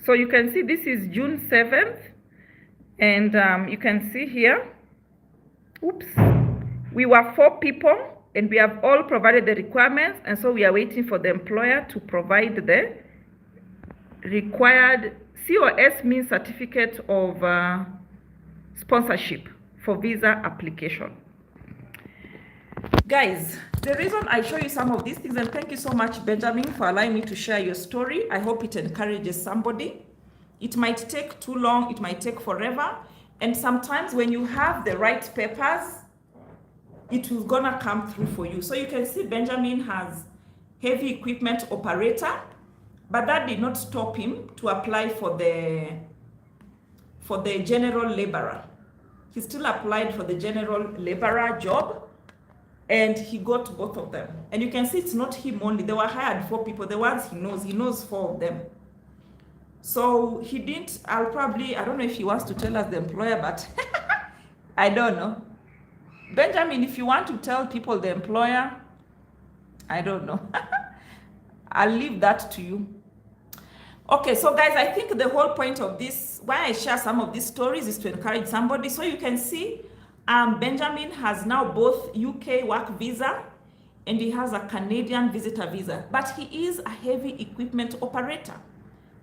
So you can see this is June 7th, and you can see here, oops, we were 4 people, and we have all provided the requirements, and so we are waiting for the employer to provide the required COS, means certificate of sponsorship for visa application. Guys, the reason I show you some of these things, and thank you so much, Benjamin, for allowing me to share your story. I hope it encourages somebody. It might take too long, it might take forever, and sometimes when you have the right papers, it will gonna come through for you. So you can see Benjamin has heavy equipment operator, but that did not stop him to apply for the general laborer. He still applied for the general laborer job, and he got both of them. And you can see it's not him only. They were hired 4 people. The ones he knows 4 of them. So he didn't, I don't know if he wants to tell us the employer, but I don't know. Benjamin, if you want to tell people the employer, I don't know. I'll leave that to you. Okay, so guys, I think the whole point of this, why I share some of these stories, is to encourage somebody. So you can see Benjamin has now both UK work visa and he has a Canadian visitor visa, but he is a heavy equipment operator.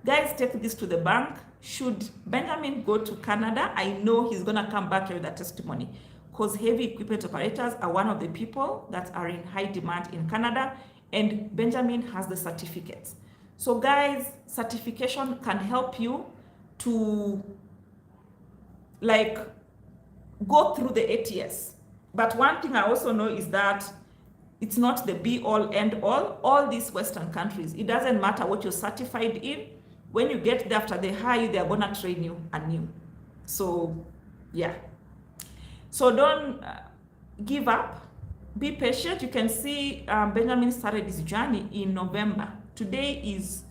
Guys, take this to the bank. Should Benjamin go to Canada, I know he's gonna come back here with a testimony, because heavy equipment operators are one of the people that are in high demand in Canada, and Benjamin has the certificates. So guys, certification can help you to like go through the ATS. But one thing I also know is that it's not the be all end all these Western countries. It doesn't matter what you're certified in. When you get there, after they hire you, they're gonna train you anew. So yeah. So don't give up. Be patient. You can see Benjamin started his journey in November. Today is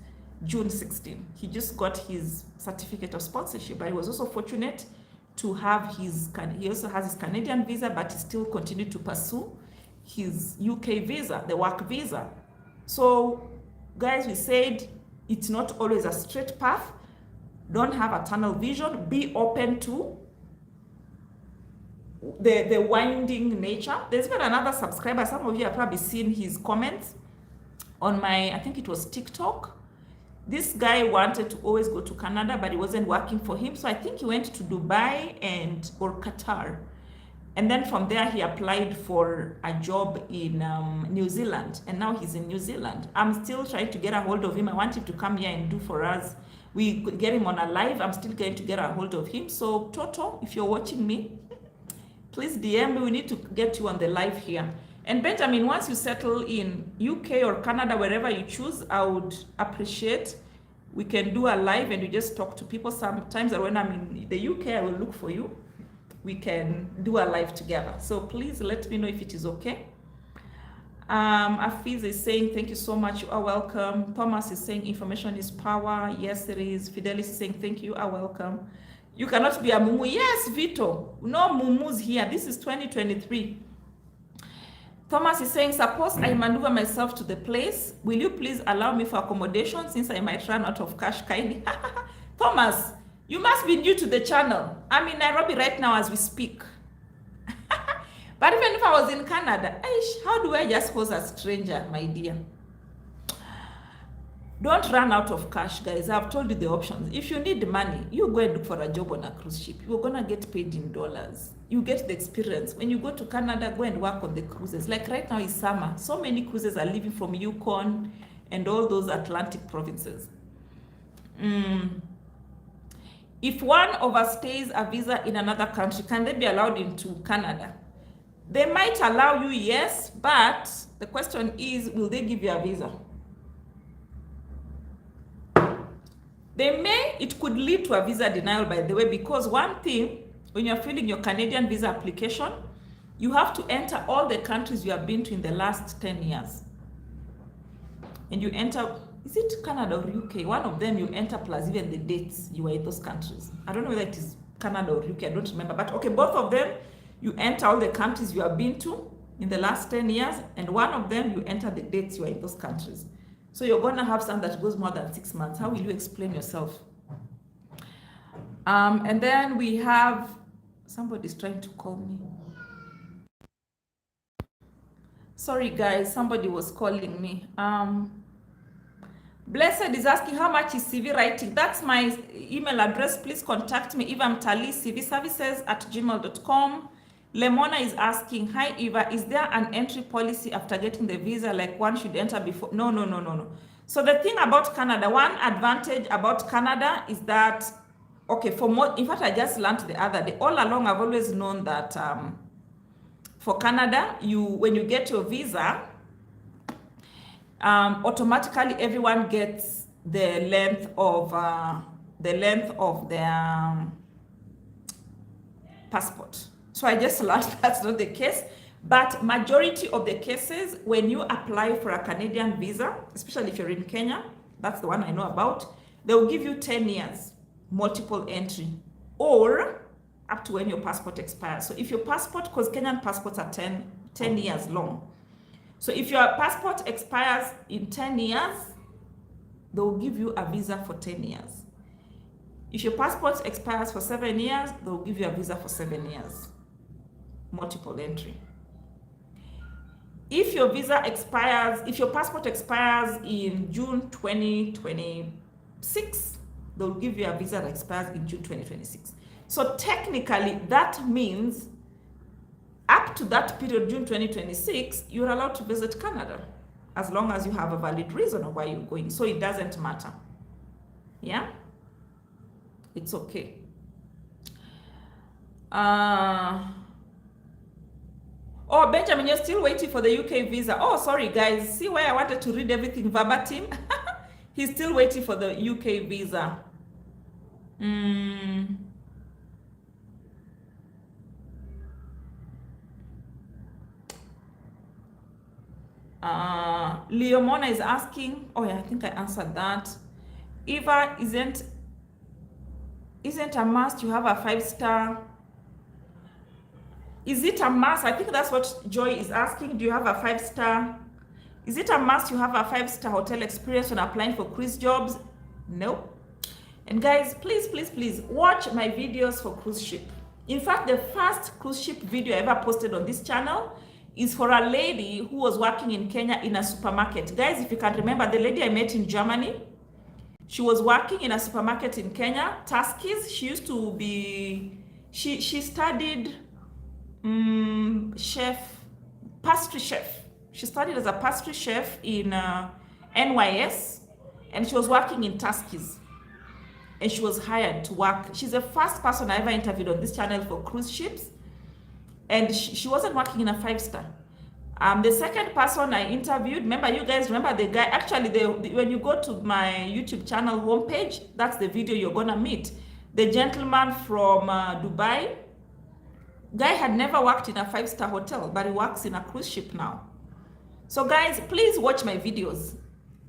June 16. He just got his certificate of sponsorship, but he was also fortunate to have he also has his Canadian visa, but he still continued to pursue his UK visa, the work visa. So guys, we said it's not always a straight path. Don't have a tunnel vision. Be open to the winding nature. There's been another subscriber, some of you have probably seen his comments on my, I think it was TikTok. This guy wanted to always go to Canada, but it wasn't working for him. So I think he went to Dubai or Qatar. And then from there, he applied for a job in New Zealand. And now he's in New Zealand. I'm still trying to get a hold of him. I want him to come here and do for us. We could get him on a live. I'm still going to get a hold of him. So Toto, if you're watching me, please DM me. We need to get you on the live here. And Benjamin, once you settle in UK or Canada, wherever you choose, I would appreciate we can do a live and you just talk to people. Sometimes when I'm in the UK, I will look for you. We can do a live together. So please let me know if it is okay. Afiz is saying, thank you so much, you are welcome. Thomas is saying, information is power. Yes, it is. Fidelis is saying, thank you, you are welcome. You cannot be a mumu. Yes, Vito. No mumus here. This is 2023. Thomas is saying, suppose I maneuver myself to the place. Will you please allow me for accommodation since I might run out of cash kindly? Thomas, you must be new to the channel. I'm in Nairobi right now as we speak. But even if I was in Canada, how do I just host a stranger, my dear? Don't run out of cash, guys. I've told you the options. If you need money, you go and look for a job on a cruise ship. You're gonna get paid in dollars. You get the experience. When you go to Canada, go and work on the cruises. Like right now is summer. So many cruises are leaving from Yukon and all those Atlantic provinces. If one overstays a visa in another country, can they be allowed into Canada? They might allow you, yes, but the question is, will they give you a visa? They may, it could lead to a visa denial, by the way, because one thing, when you're filling your Canadian visa application, you have to enter all the countries you have been to in the last 10 years. And you enter, is it Canada or UK? One of them you enter plus even the dates you were in those countries. I don't know whether it is Canada or UK, I don't remember, but okay, both of them, you enter all the countries you have been to in the last 10 years, and one of them you enter the dates you are in those countries. So you're going to have some that goes more than 6 months. How will you explain yourself And then we have, somebody's trying to call me. Sorry guys, somebody was calling me. Blessed is asking how much is CV writing. That's my email address. Please contact me, Eva Mtali, cvservices@gmail.com. Lemona is asking, hi Eva, is there an entry policy after getting the visa, like one should enter before? No. So the thing about Canada, one advantage about Canada is that, okay, for more, in fact, I just learned the other day, all along I've always known that for Canada, when you get your visa, automatically everyone gets the length of their passport. So I just learned that's not the case. But majority of the cases, when you apply for a Canadian visa, especially if you're in Kenya, that's the one I know about, they will give you 10 years, multiple entry, or up to when your passport expires. So if your passport, because Kenyan passports are 10 years long. So if your passport expires in 10 years, they will give you a visa for 10 years. If your passport expires for 7 years, they will give you a visa for 7 years. Multiple entry. If your passport expires in June 2026, they'll give you a visa that expires in June 2026. So technically, that means up to that period, June 2026, you're allowed to visit Canada as long as you have a valid reason of why you're going. So it doesn't matter. Yeah? It's okay. Oh, Benjamin, you're still waiting for the UK visa. Oh, sorry, guys. See why I wanted to read everything verbatim? He's still waiting for the UK visa. Leomona is asking, oh yeah, I think I answered that. Eva, isn't a must you have a 5-star? Is it a must? I think that's what Joy is asking. Do you have a 5-star? Is it a must you have a 5-star hotel experience when applying for cruise jobs? No. And guys, please watch my videos for cruise ship. In fact, the first cruise ship video I ever posted on this channel is for a lady who was working in Kenya in a supermarket. Guys, if you can remember, the lady I met in Germany, she was working in a supermarket in Kenya, Tuskys. She used to be, she studied pastry chef. She studied as a pastry chef in NYS, and she was working in Tuskys. And she was hired to work. She's the first person I ever interviewed on this channel for cruise ships. And she wasn't working in a 5-star. The second person I interviewed, you guys remember the guy, actually when you go to my YouTube channel homepage, that's the video you're gonna meet. The gentleman from Dubai. Guy had never worked in a 5-star hotel, but he works in a cruise ship now. So guys, please watch my videos.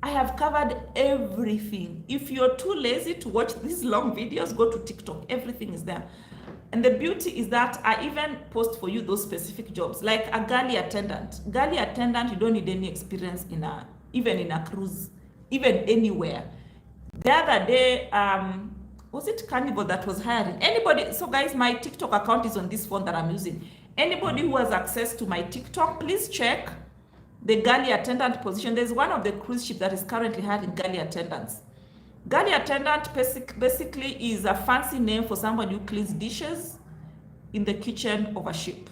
I have covered everything. If you're too lazy to watch these long videos, go to TikTok. Everything is there. And the beauty is that I even post for you those specific jobs, like a galley attendant. Galley attendant, you don't need any experience even in a cruise, even anywhere. The other day, was it Carnival that was hiring? Anybody, so guys, my TikTok account is on this phone that I'm using. Anybody who has access to my TikTok, please check the galley attendant position. There's one of the cruise ships that is currently hiring galley attendants. Galley attendant basically is a fancy name for somebody who cleans dishes in the kitchen of a ship.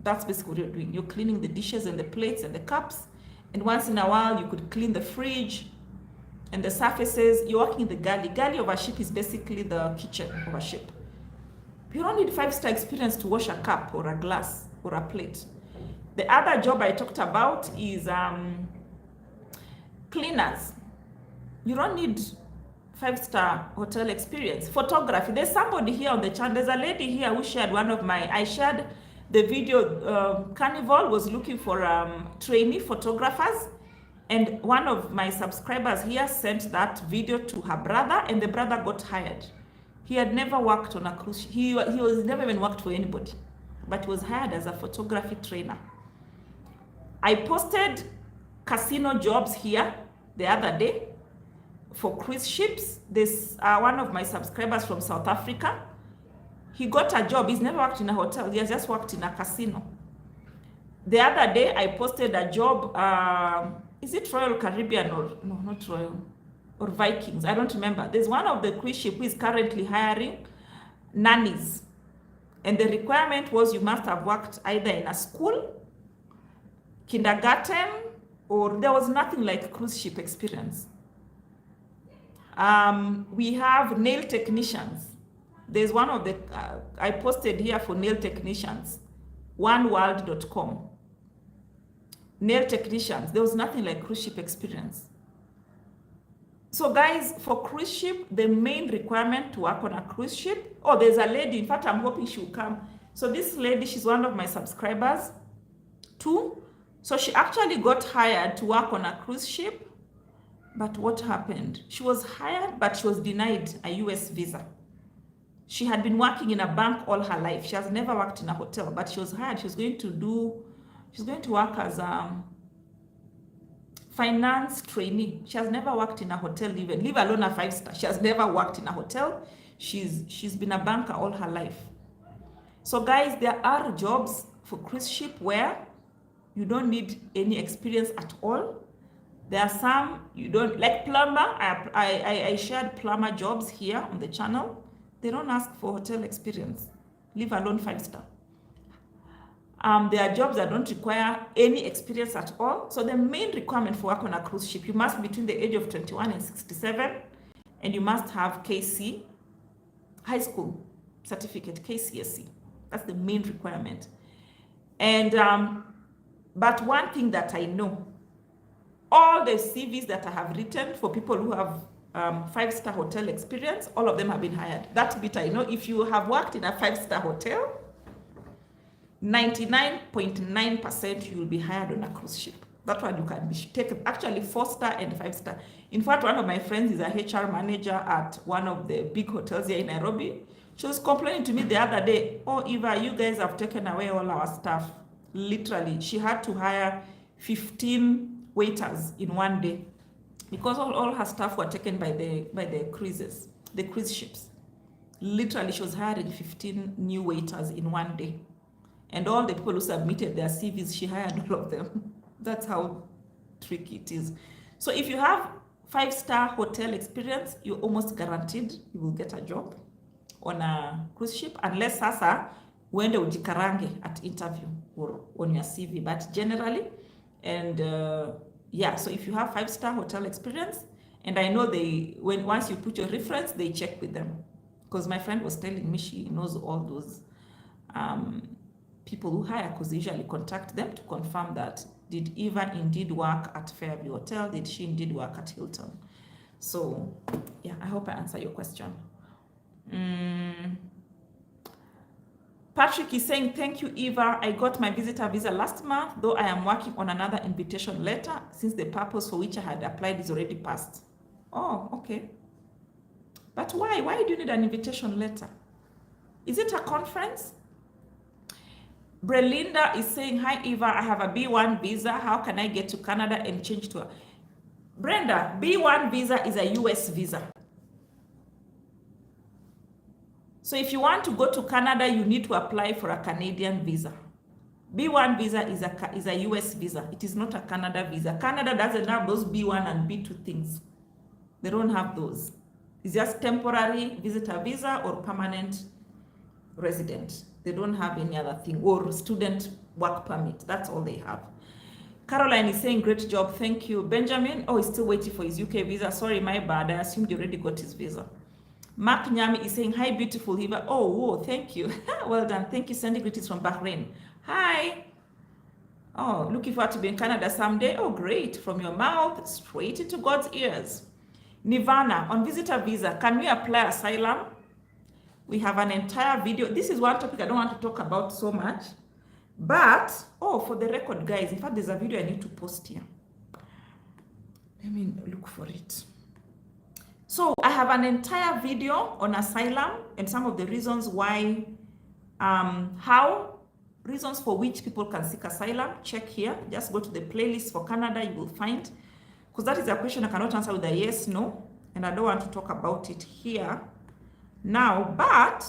That's basically what you're doing. You're cleaning the dishes and the plates and the cups. And once in a while, you could clean the fridge and the surfaces. You're working in the galley. Galley of a ship is basically the kitchen of a ship. You don't need 5-star experience to wash a cup or a glass or a plate. The other job I talked about is cleaners. You don't need 5-star hotel experience. Photography. There's somebody here on the channel. There's a lady here who shared I shared the video. Carnival was looking for trainee photographers, and one of my subscribers here sent that video to her brother, and the brother got hired. He had never worked on a cruise. He was never even worked for anybody, but he was hired as a photography trainer. I posted casino jobs here the other day. for cruise ships. There's one of my subscribers from South Africa. He got a job. He's never worked in a hotel. He has just worked in a casino. The other day, I posted a job. Is it Royal Caribbean or no, not Royal, or Vikings? I don't remember. There's one of the cruise ship who is currently hiring nannies. And the requirement was you must have worked either in a school, kindergarten, or there was nothing like cruise ship experience. We have nail technicians. There's one of the, I posted here for nail technicians, oneworld.com. Nail technicians, there was nothing like cruise ship experience. So guys, for cruise ship, the main requirement to work on a cruise ship, oh, there's a lady, in fact, I'm hoping she will come. So this lady, she's one of my subscribers too. So she actually got hired to work on a cruise ship, but what happened? She was hired, but she was denied a US visa. She had been working in a bank all her life. She has never worked in a hotel, but she was hired. She's going to work as a finance trainee. She has never worked in a hotel, even leave alone a 5-star. She has never worked in a hotel. She's been a banker all her life. So guys, there are jobs for cruise ship where you don't need any experience at all. There are some you don't, like plumber. I shared plumber jobs here on the channel. They don't ask for hotel experience, leave alone 5-star. There are jobs that don't require any experience at all. So the main requirement for work on a cruise ship, you must be between the age of 21 and 67, and you must have KC, high school certificate, KCSE. That's the main requirement. And but one thing that I know, all the CVs that I have written for people who have 5-star hotel experience, all of them have been hired. That bit I know. If you have worked in a 5-star hotel, 99.9% you will be hired on a cruise ship. That one you can be taken, actually 4-star and 5-star. In fact, one of my friends is a HR manager at one of the big hotels here in Nairobi. She was complaining to me the other day, oh Eva, you guys have taken away all our staff. Literally, she had to hire 15 waiters in one day because all her staff were taken by the cruises, the cruise ships. Literally, she was hiring 15 new waiters in one day. And all the people who submitted their CVs, she hired all of them. That's how tricky it is. So if you have 5-star hotel experience, you're almost guaranteed you will get a job on a cruise ship, unless sasa uende ujikarange at interview or on your CV. But generally, and yeah, so if you have 5-star hotel experience, and I know once you put your reference, they check with them. Because my friend was telling me she knows all those people who hire, because they usually contact them to confirm that did Eva indeed work at Fairview Hotel? Did she indeed work at Hilton? So yeah, I hope I answer your question. Patrick is saying, thank you, Eva. I got my visitor visa last month, though I am working on another invitation letter since the purpose for which I had applied is already passed. Oh, okay. But why? Why do you need an invitation letter? Is it a conference? Brelinda is saying, hi, Eva, I have a B1 visa. How can I get to Canada and change to a... Brenda, B1 visa is a US visa. So if you want to go to Canada, you need to apply for a Canadian visa. B1 visa is a US visa. It is not a Canada visa. Canada doesn't have those B1 and B2 things. They don't have those. It's just temporary visitor visa or permanent resident. They don't have any other thing, or student work permit. That's all they have. Caroline is saying, great job, thank you. Benjamin, oh, he's still waiting for his UK visa. Sorry, my bad. I assumed you already got his visa. Mark Nyami is saying, hi, beautiful Eva. Oh, whoa, thank you. Well done. Thank you. Sending greetings from Bahrain. Hi. Oh, looking forward to be in Canada someday. Oh, great. From your mouth straight into God's ears. Nirvana, on visitor visa, can we apply asylum? We have an entire video. This is one topic I don't want to talk about so much. But, oh, for the record, guys, in fact, there's a video I need to post here. Let me look for it. So I have an entire video on asylum and some of the reasons why, reasons for which people can seek asylum. Check here. Just go to the playlist for Canada. You will find, because that is a question I cannot answer with a yes, no. and I don't want to talk about it here now, but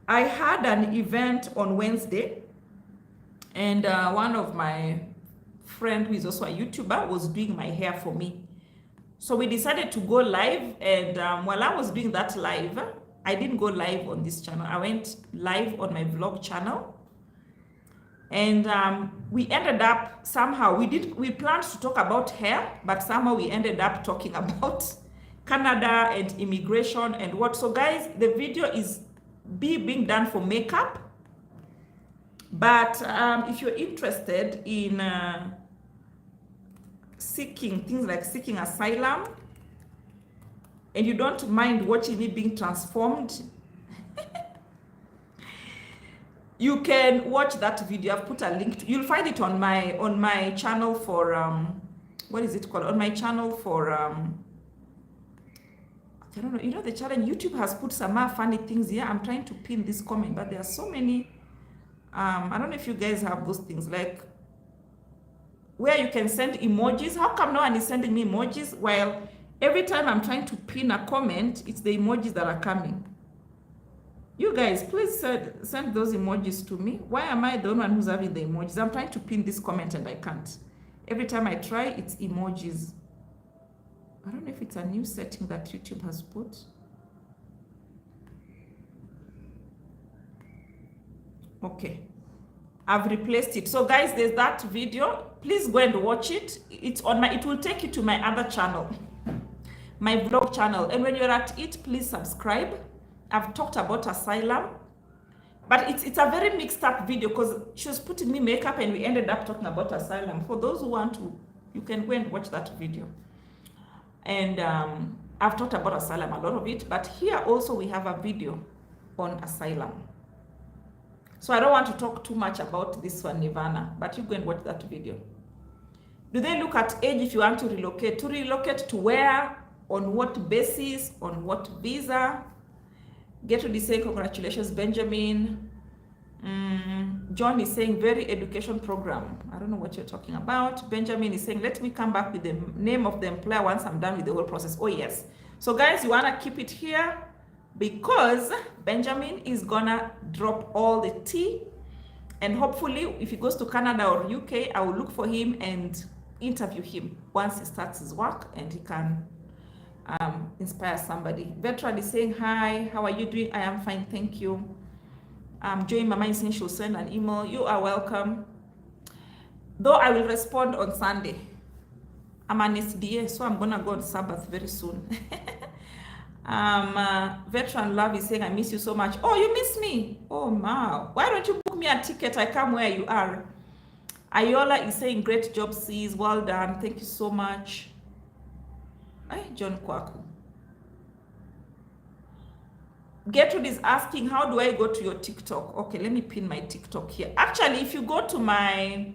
I had an event on Wednesday, and one of my friend who is also a YouTuber was doing my hair for me. So we decided to go live, and while I was doing that live, I didn't go live on this channel. I went live on my vlog channel, and we ended up somehow, we planned to talk about hair, but somehow we ended up talking about Canada and immigration and what. So guys, the video is being done for makeup, but if you're interested in seeking things like seeking asylum, and you don't mind watching me being transformed, you can watch that video. I've put a link you'll find it on my channel for what is it called, on my channel for I don't know, you know, the challenge, YouTube has put some funny things here. I'm trying to pin this comment, but there are so many. I don't know if you guys have those things, like where you can send emojis. How come no one is sending me emojis? While every time I'm trying to pin a comment, it's the emojis that are coming. You guys, please send those emojis to me. Why am I the only one who's having the emojis? I'm trying to pin this comment and I can't. Every time I try, it's emojis. I don't know if it's a new setting that YouTube has put. Okay, I've replaced it. So guys, there's that video. Please go and watch it. It's on it will take you to my other channel, my vlog channel. And when you're at it, please subscribe. I've talked about asylum, but it's a very mixed up video because she was putting me makeup and we ended up talking about asylum. For those who want to, you can go and watch that video. And I've talked about asylum, a lot of it, but here also we have a video on asylum. So I don't want to talk too much about this one, Nirvana, but you go and watch that video. Do they look at age if you want to relocate? To relocate to where? On what basis? On what visa? Get to say congratulations, Benjamin. John is saying very education program. I don't know what you're talking about. Benjamin is saying, let me come back with the name of the employer once I'm done with the whole process. Oh yes. So guys, you want to keep it here because Benjamin is gonna drop all the tea, and hopefully if he goes to Canada or UK, I will look for him and interview him once he starts his work and he can inspire somebody. Veteran is saying, hi, how are you doing? I am fine, thank you. Joy Mama is saying she'll send an email. You are welcome. Though I will respond on Sunday. I'm an SDA, so I'm gonna go on Sabbath very soon. Veteran Love is saying, I miss you so much. Oh, you miss me? Oh, wow. Why don't you book me a ticket? I come where you are. Ayola is saying, great job, sis. Well done. Thank you so much. Hey, John Kwaku. Gertrude is asking, how do I go to your TikTok? Okay, let me pin my TikTok here. Actually, if you go to my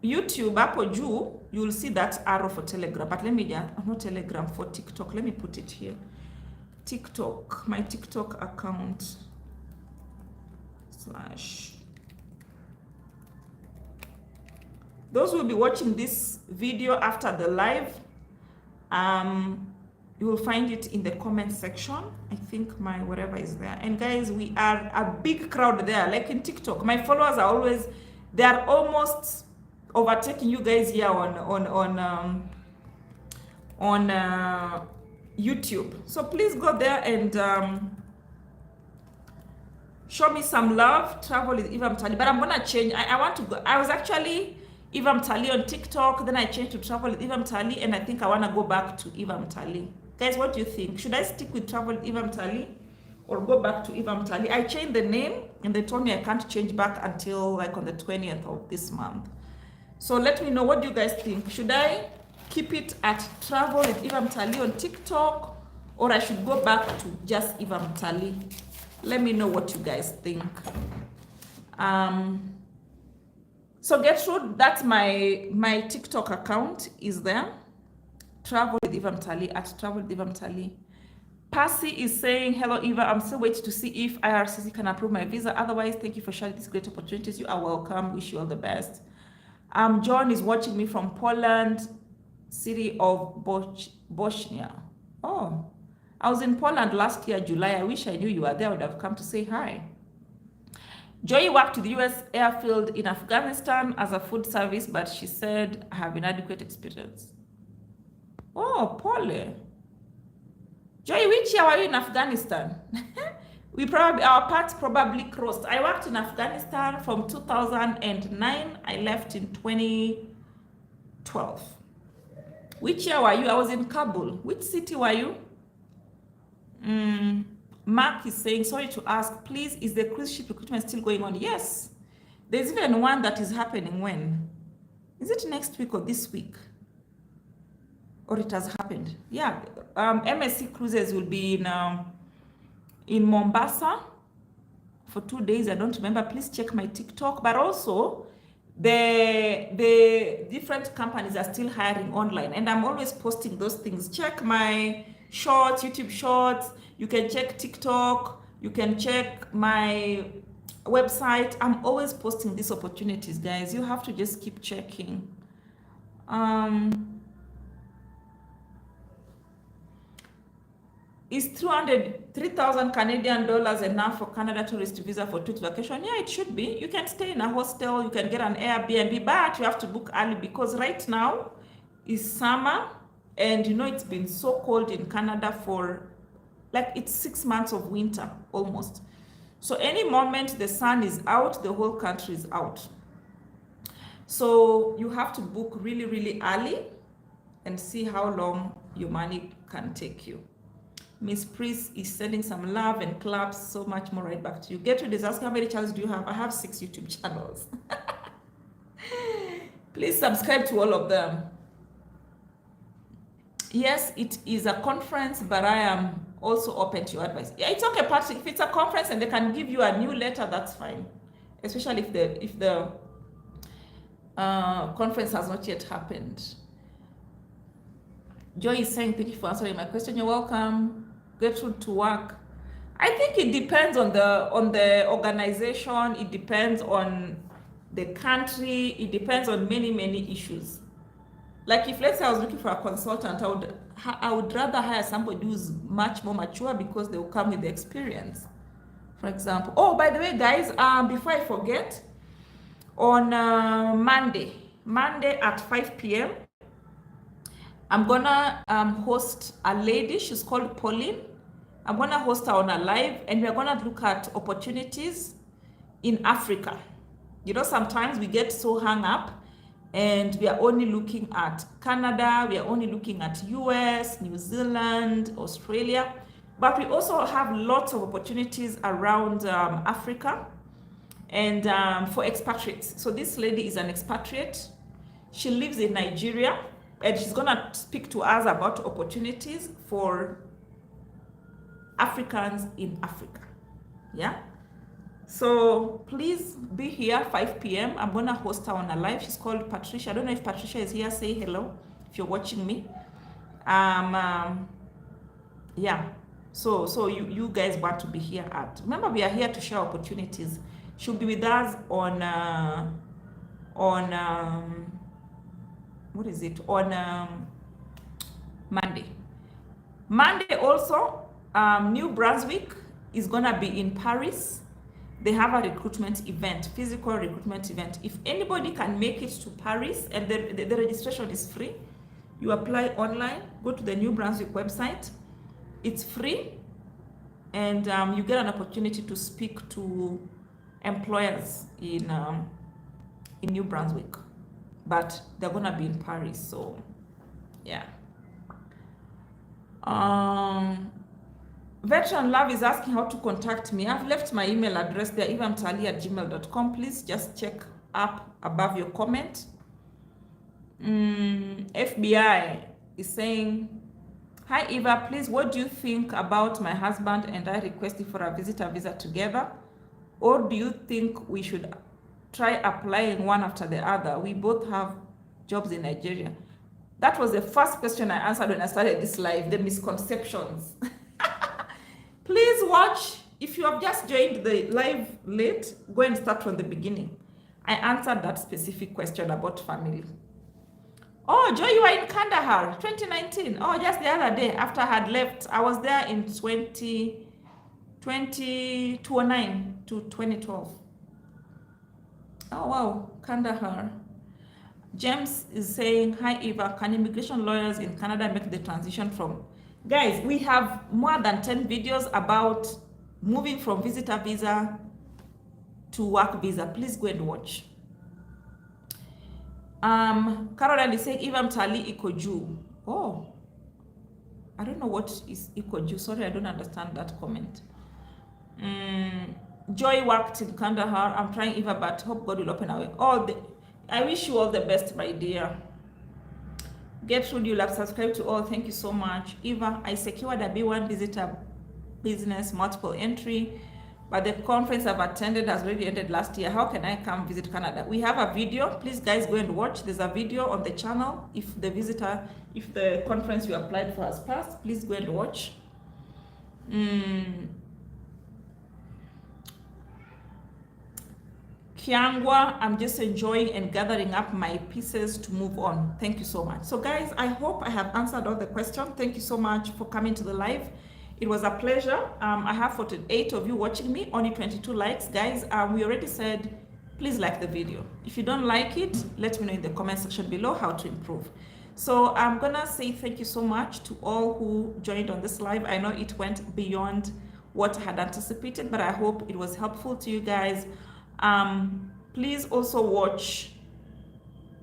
YouTube, Apple Jew, you'll see that arrow for Telegram. But let me not Telegram, for TikTok. Let me put it here. TikTok, my TikTok account / those who will be watching this video after the live, you will find it in the comment section. I think my whatever is there. And guys, we are a big crowd there. Like in TikTok, my followers are always, they are almost overtaking you guys here on YouTube. So please go there and show me some love. Travel with Eva Mtali. But I'm gonna change. I want to go. I was actually Eva Mtali on TikTok, then I changed to Travel with Eva Mtali, and I think I want to go back to Eva Mtali. Guys, what do you think? Should I stick with Travel with Eva Mtali or go back to Eva Mtali? I changed the name and they told me I can't change back until like on the 20th of this month. So let me know, what do you guys think? Should I keep it at Travel with Eva Mtali on TikTok, or I should go back to just Eva Mtali? Let me know what you guys think. So Gertrude, that's my TikTok account is there. Travel with Eva Mtali, at Travel with Eva Mtali. Percy is saying, hello Eva, I'm still waiting to see if IRCC can approve my visa. Otherwise, thank you for sharing these great opportunities. You are welcome. Wish you all the best. John is watching me from Poland. city of Bosnia. Oh, I was in Poland last year, July. I wish I knew you were there. I would have come to say hi. Joy worked with the US airfield in Afghanistan as a food service, but she said I have inadequate experience. Oh, Polly. Joy, which year were you in Afghanistan? Our paths probably crossed. I worked in Afghanistan from 2009. I left in 2012. Which year were you? I was in Kabul. Which city were you? Mark is saying, sorry to ask, please, is the cruise ship recruitment still going on? Yes. There's even one that is happening when? Is it next week or this week? Or it has happened? Yeah. MSC Cruises will be in Mombasa for 2 days. I don't remember. Please check my TikTok. But also, the different companies are still hiring online. And I'm always posting those things. Check my shorts, YouTube shorts. You can check TikTok. You can check my website. I'm always posting these opportunities, guys. You have to just keep checking. Is 3,000 Canadian dollars enough for Canada tourist visa for 2 weeks vacation? Yeah, it should be. You can stay in a hostel, you can get an Airbnb, but you have to book early because right now is summer and you know it's been so cold in Canada for like it's 6 months of winter almost. So any moment the sun is out, the whole country is out. So you have to book really, really early and see how long your money can take you. Miss Priest is sending some love and claps, so much more right back to you. Get to this, ask how many channels do you have? I have 6 YouTube channels. Please subscribe to all of them. Yes, it is a conference, but I am also open to your advice. Yeah, it's okay, Patrick. If it's a conference and they can give you a newsletter, that's fine. Especially if the conference has not yet happened. Joy is saying, thank you for answering my question. You're welcome. Get through to work. I think it depends on the organization. It depends on the country. It depends on many, many issues. Like if let's say I was looking for a consultant, I would rather hire somebody who's much more mature because they will come with the experience. For example, oh, by the way, guys, before I forget, on Monday at 5 p.m., I'm gonna host a lady. She's called Pauline. I'm gonna host her on a live, and we're gonna look at opportunities in Africa. You know, sometimes we get so hung up and we are only looking at Canada, we are only looking at US, New Zealand, Australia, but we also have lots of opportunities around Africa and for expatriates. So this lady is an expatriate. She lives in Nigeria. And she's gonna speak to us about opportunities for Africans in Africa. Yeah. So please be here 5 p.m. I'm gonna host her on a live. She's called Patricia. I don't know if Patricia is here. Say hello if you're watching me. Yeah. So you guys want to be here at. Remember, we are here to share opportunities. She'll be with us on what is it, on Monday. Monday also, New Brunswick is gonna be in Paris. They have a recruitment event, physical recruitment event. If anybody can make it to Paris, and the registration is free, you apply online, go to the New Brunswick website, it's free, and you get an opportunity to speak to employers in New Brunswick. But they're gonna be in Paris, so yeah. Veteran Love is asking how to contact me. I've left my email address there, ivamtali@gmail.com. Please just check up above your comment. FBI is saying, hi Eva, please, what do you think about my husband and I requesting for a visitor visa together? Or do you think we should try applying one after the other? We both have jobs in Nigeria. That was the first question I answered when I started this live, the misconceptions. Please watch. If you have just joined the live late, go and start from the beginning. I answered that specific question about family. Oh, Joy, you were in Kandahar, 2019. Oh, just the other day after I had left. I was there in 2009 to 2012. Oh, wow, Kandahar. James is saying, hi, Eva, can immigration lawyers in Canada make the transition from... Guys, we have more than 10 videos about moving from visitor visa to work visa. Please go and watch. Caroline is saying, Eva mtali iko juu. Oh, I don't know what is iko juu. Sorry, I don't understand that comment. Joy worked in Kandahar. I'm trying Eva, but hope God will open our way. I wish you all the best, my dear. Gertrude, you'll have subscribed to all. Thank you so much. Eva, I secured a B1 visitor business multiple entry, but the conference I've attended has already ended last year. How can I come visit Canada? We have a video. Please, guys, go and watch. There's a video on the channel. If the conference you applied for has passed, please go and watch. Kiangwa, I'm just enjoying and gathering up my pieces to move on. Thank you so much. So guys, I hope I have answered all the questions. Thank you so much for coming to the live. It was a pleasure. I have 48 of you watching me, only 22 likes. Guys, we already said, please like the video. If you don't like it, let me know in the comment section below how to improve. So I'm gonna say thank you so much to all who joined on this live. I know it went beyond what I had anticipated, but I hope it was helpful to you guys. Please also watch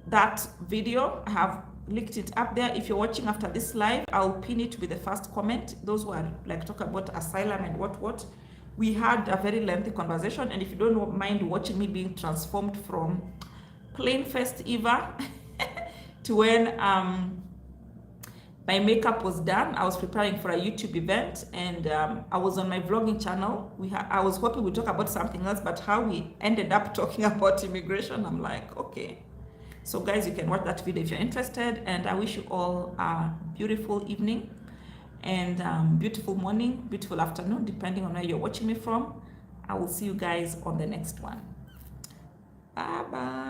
that video. I have linked it up there. If you're watching after this live, I'll pin it to be the first comment. Those who are like talk about asylum and what we had a very lengthy conversation, and if you don't mind watching me being transformed from plain faced Eva to when my makeup was done. I was preparing for a YouTube event, and I was on my vlogging channel. I was hoping we'd talk about something else, but how we ended up talking about immigration, I'm like, okay. So guys, you can watch that video if you're interested, and I wish you all a beautiful evening and beautiful morning, beautiful afternoon, depending on where you're watching me from. I will see you guys on the next one. Bye bye.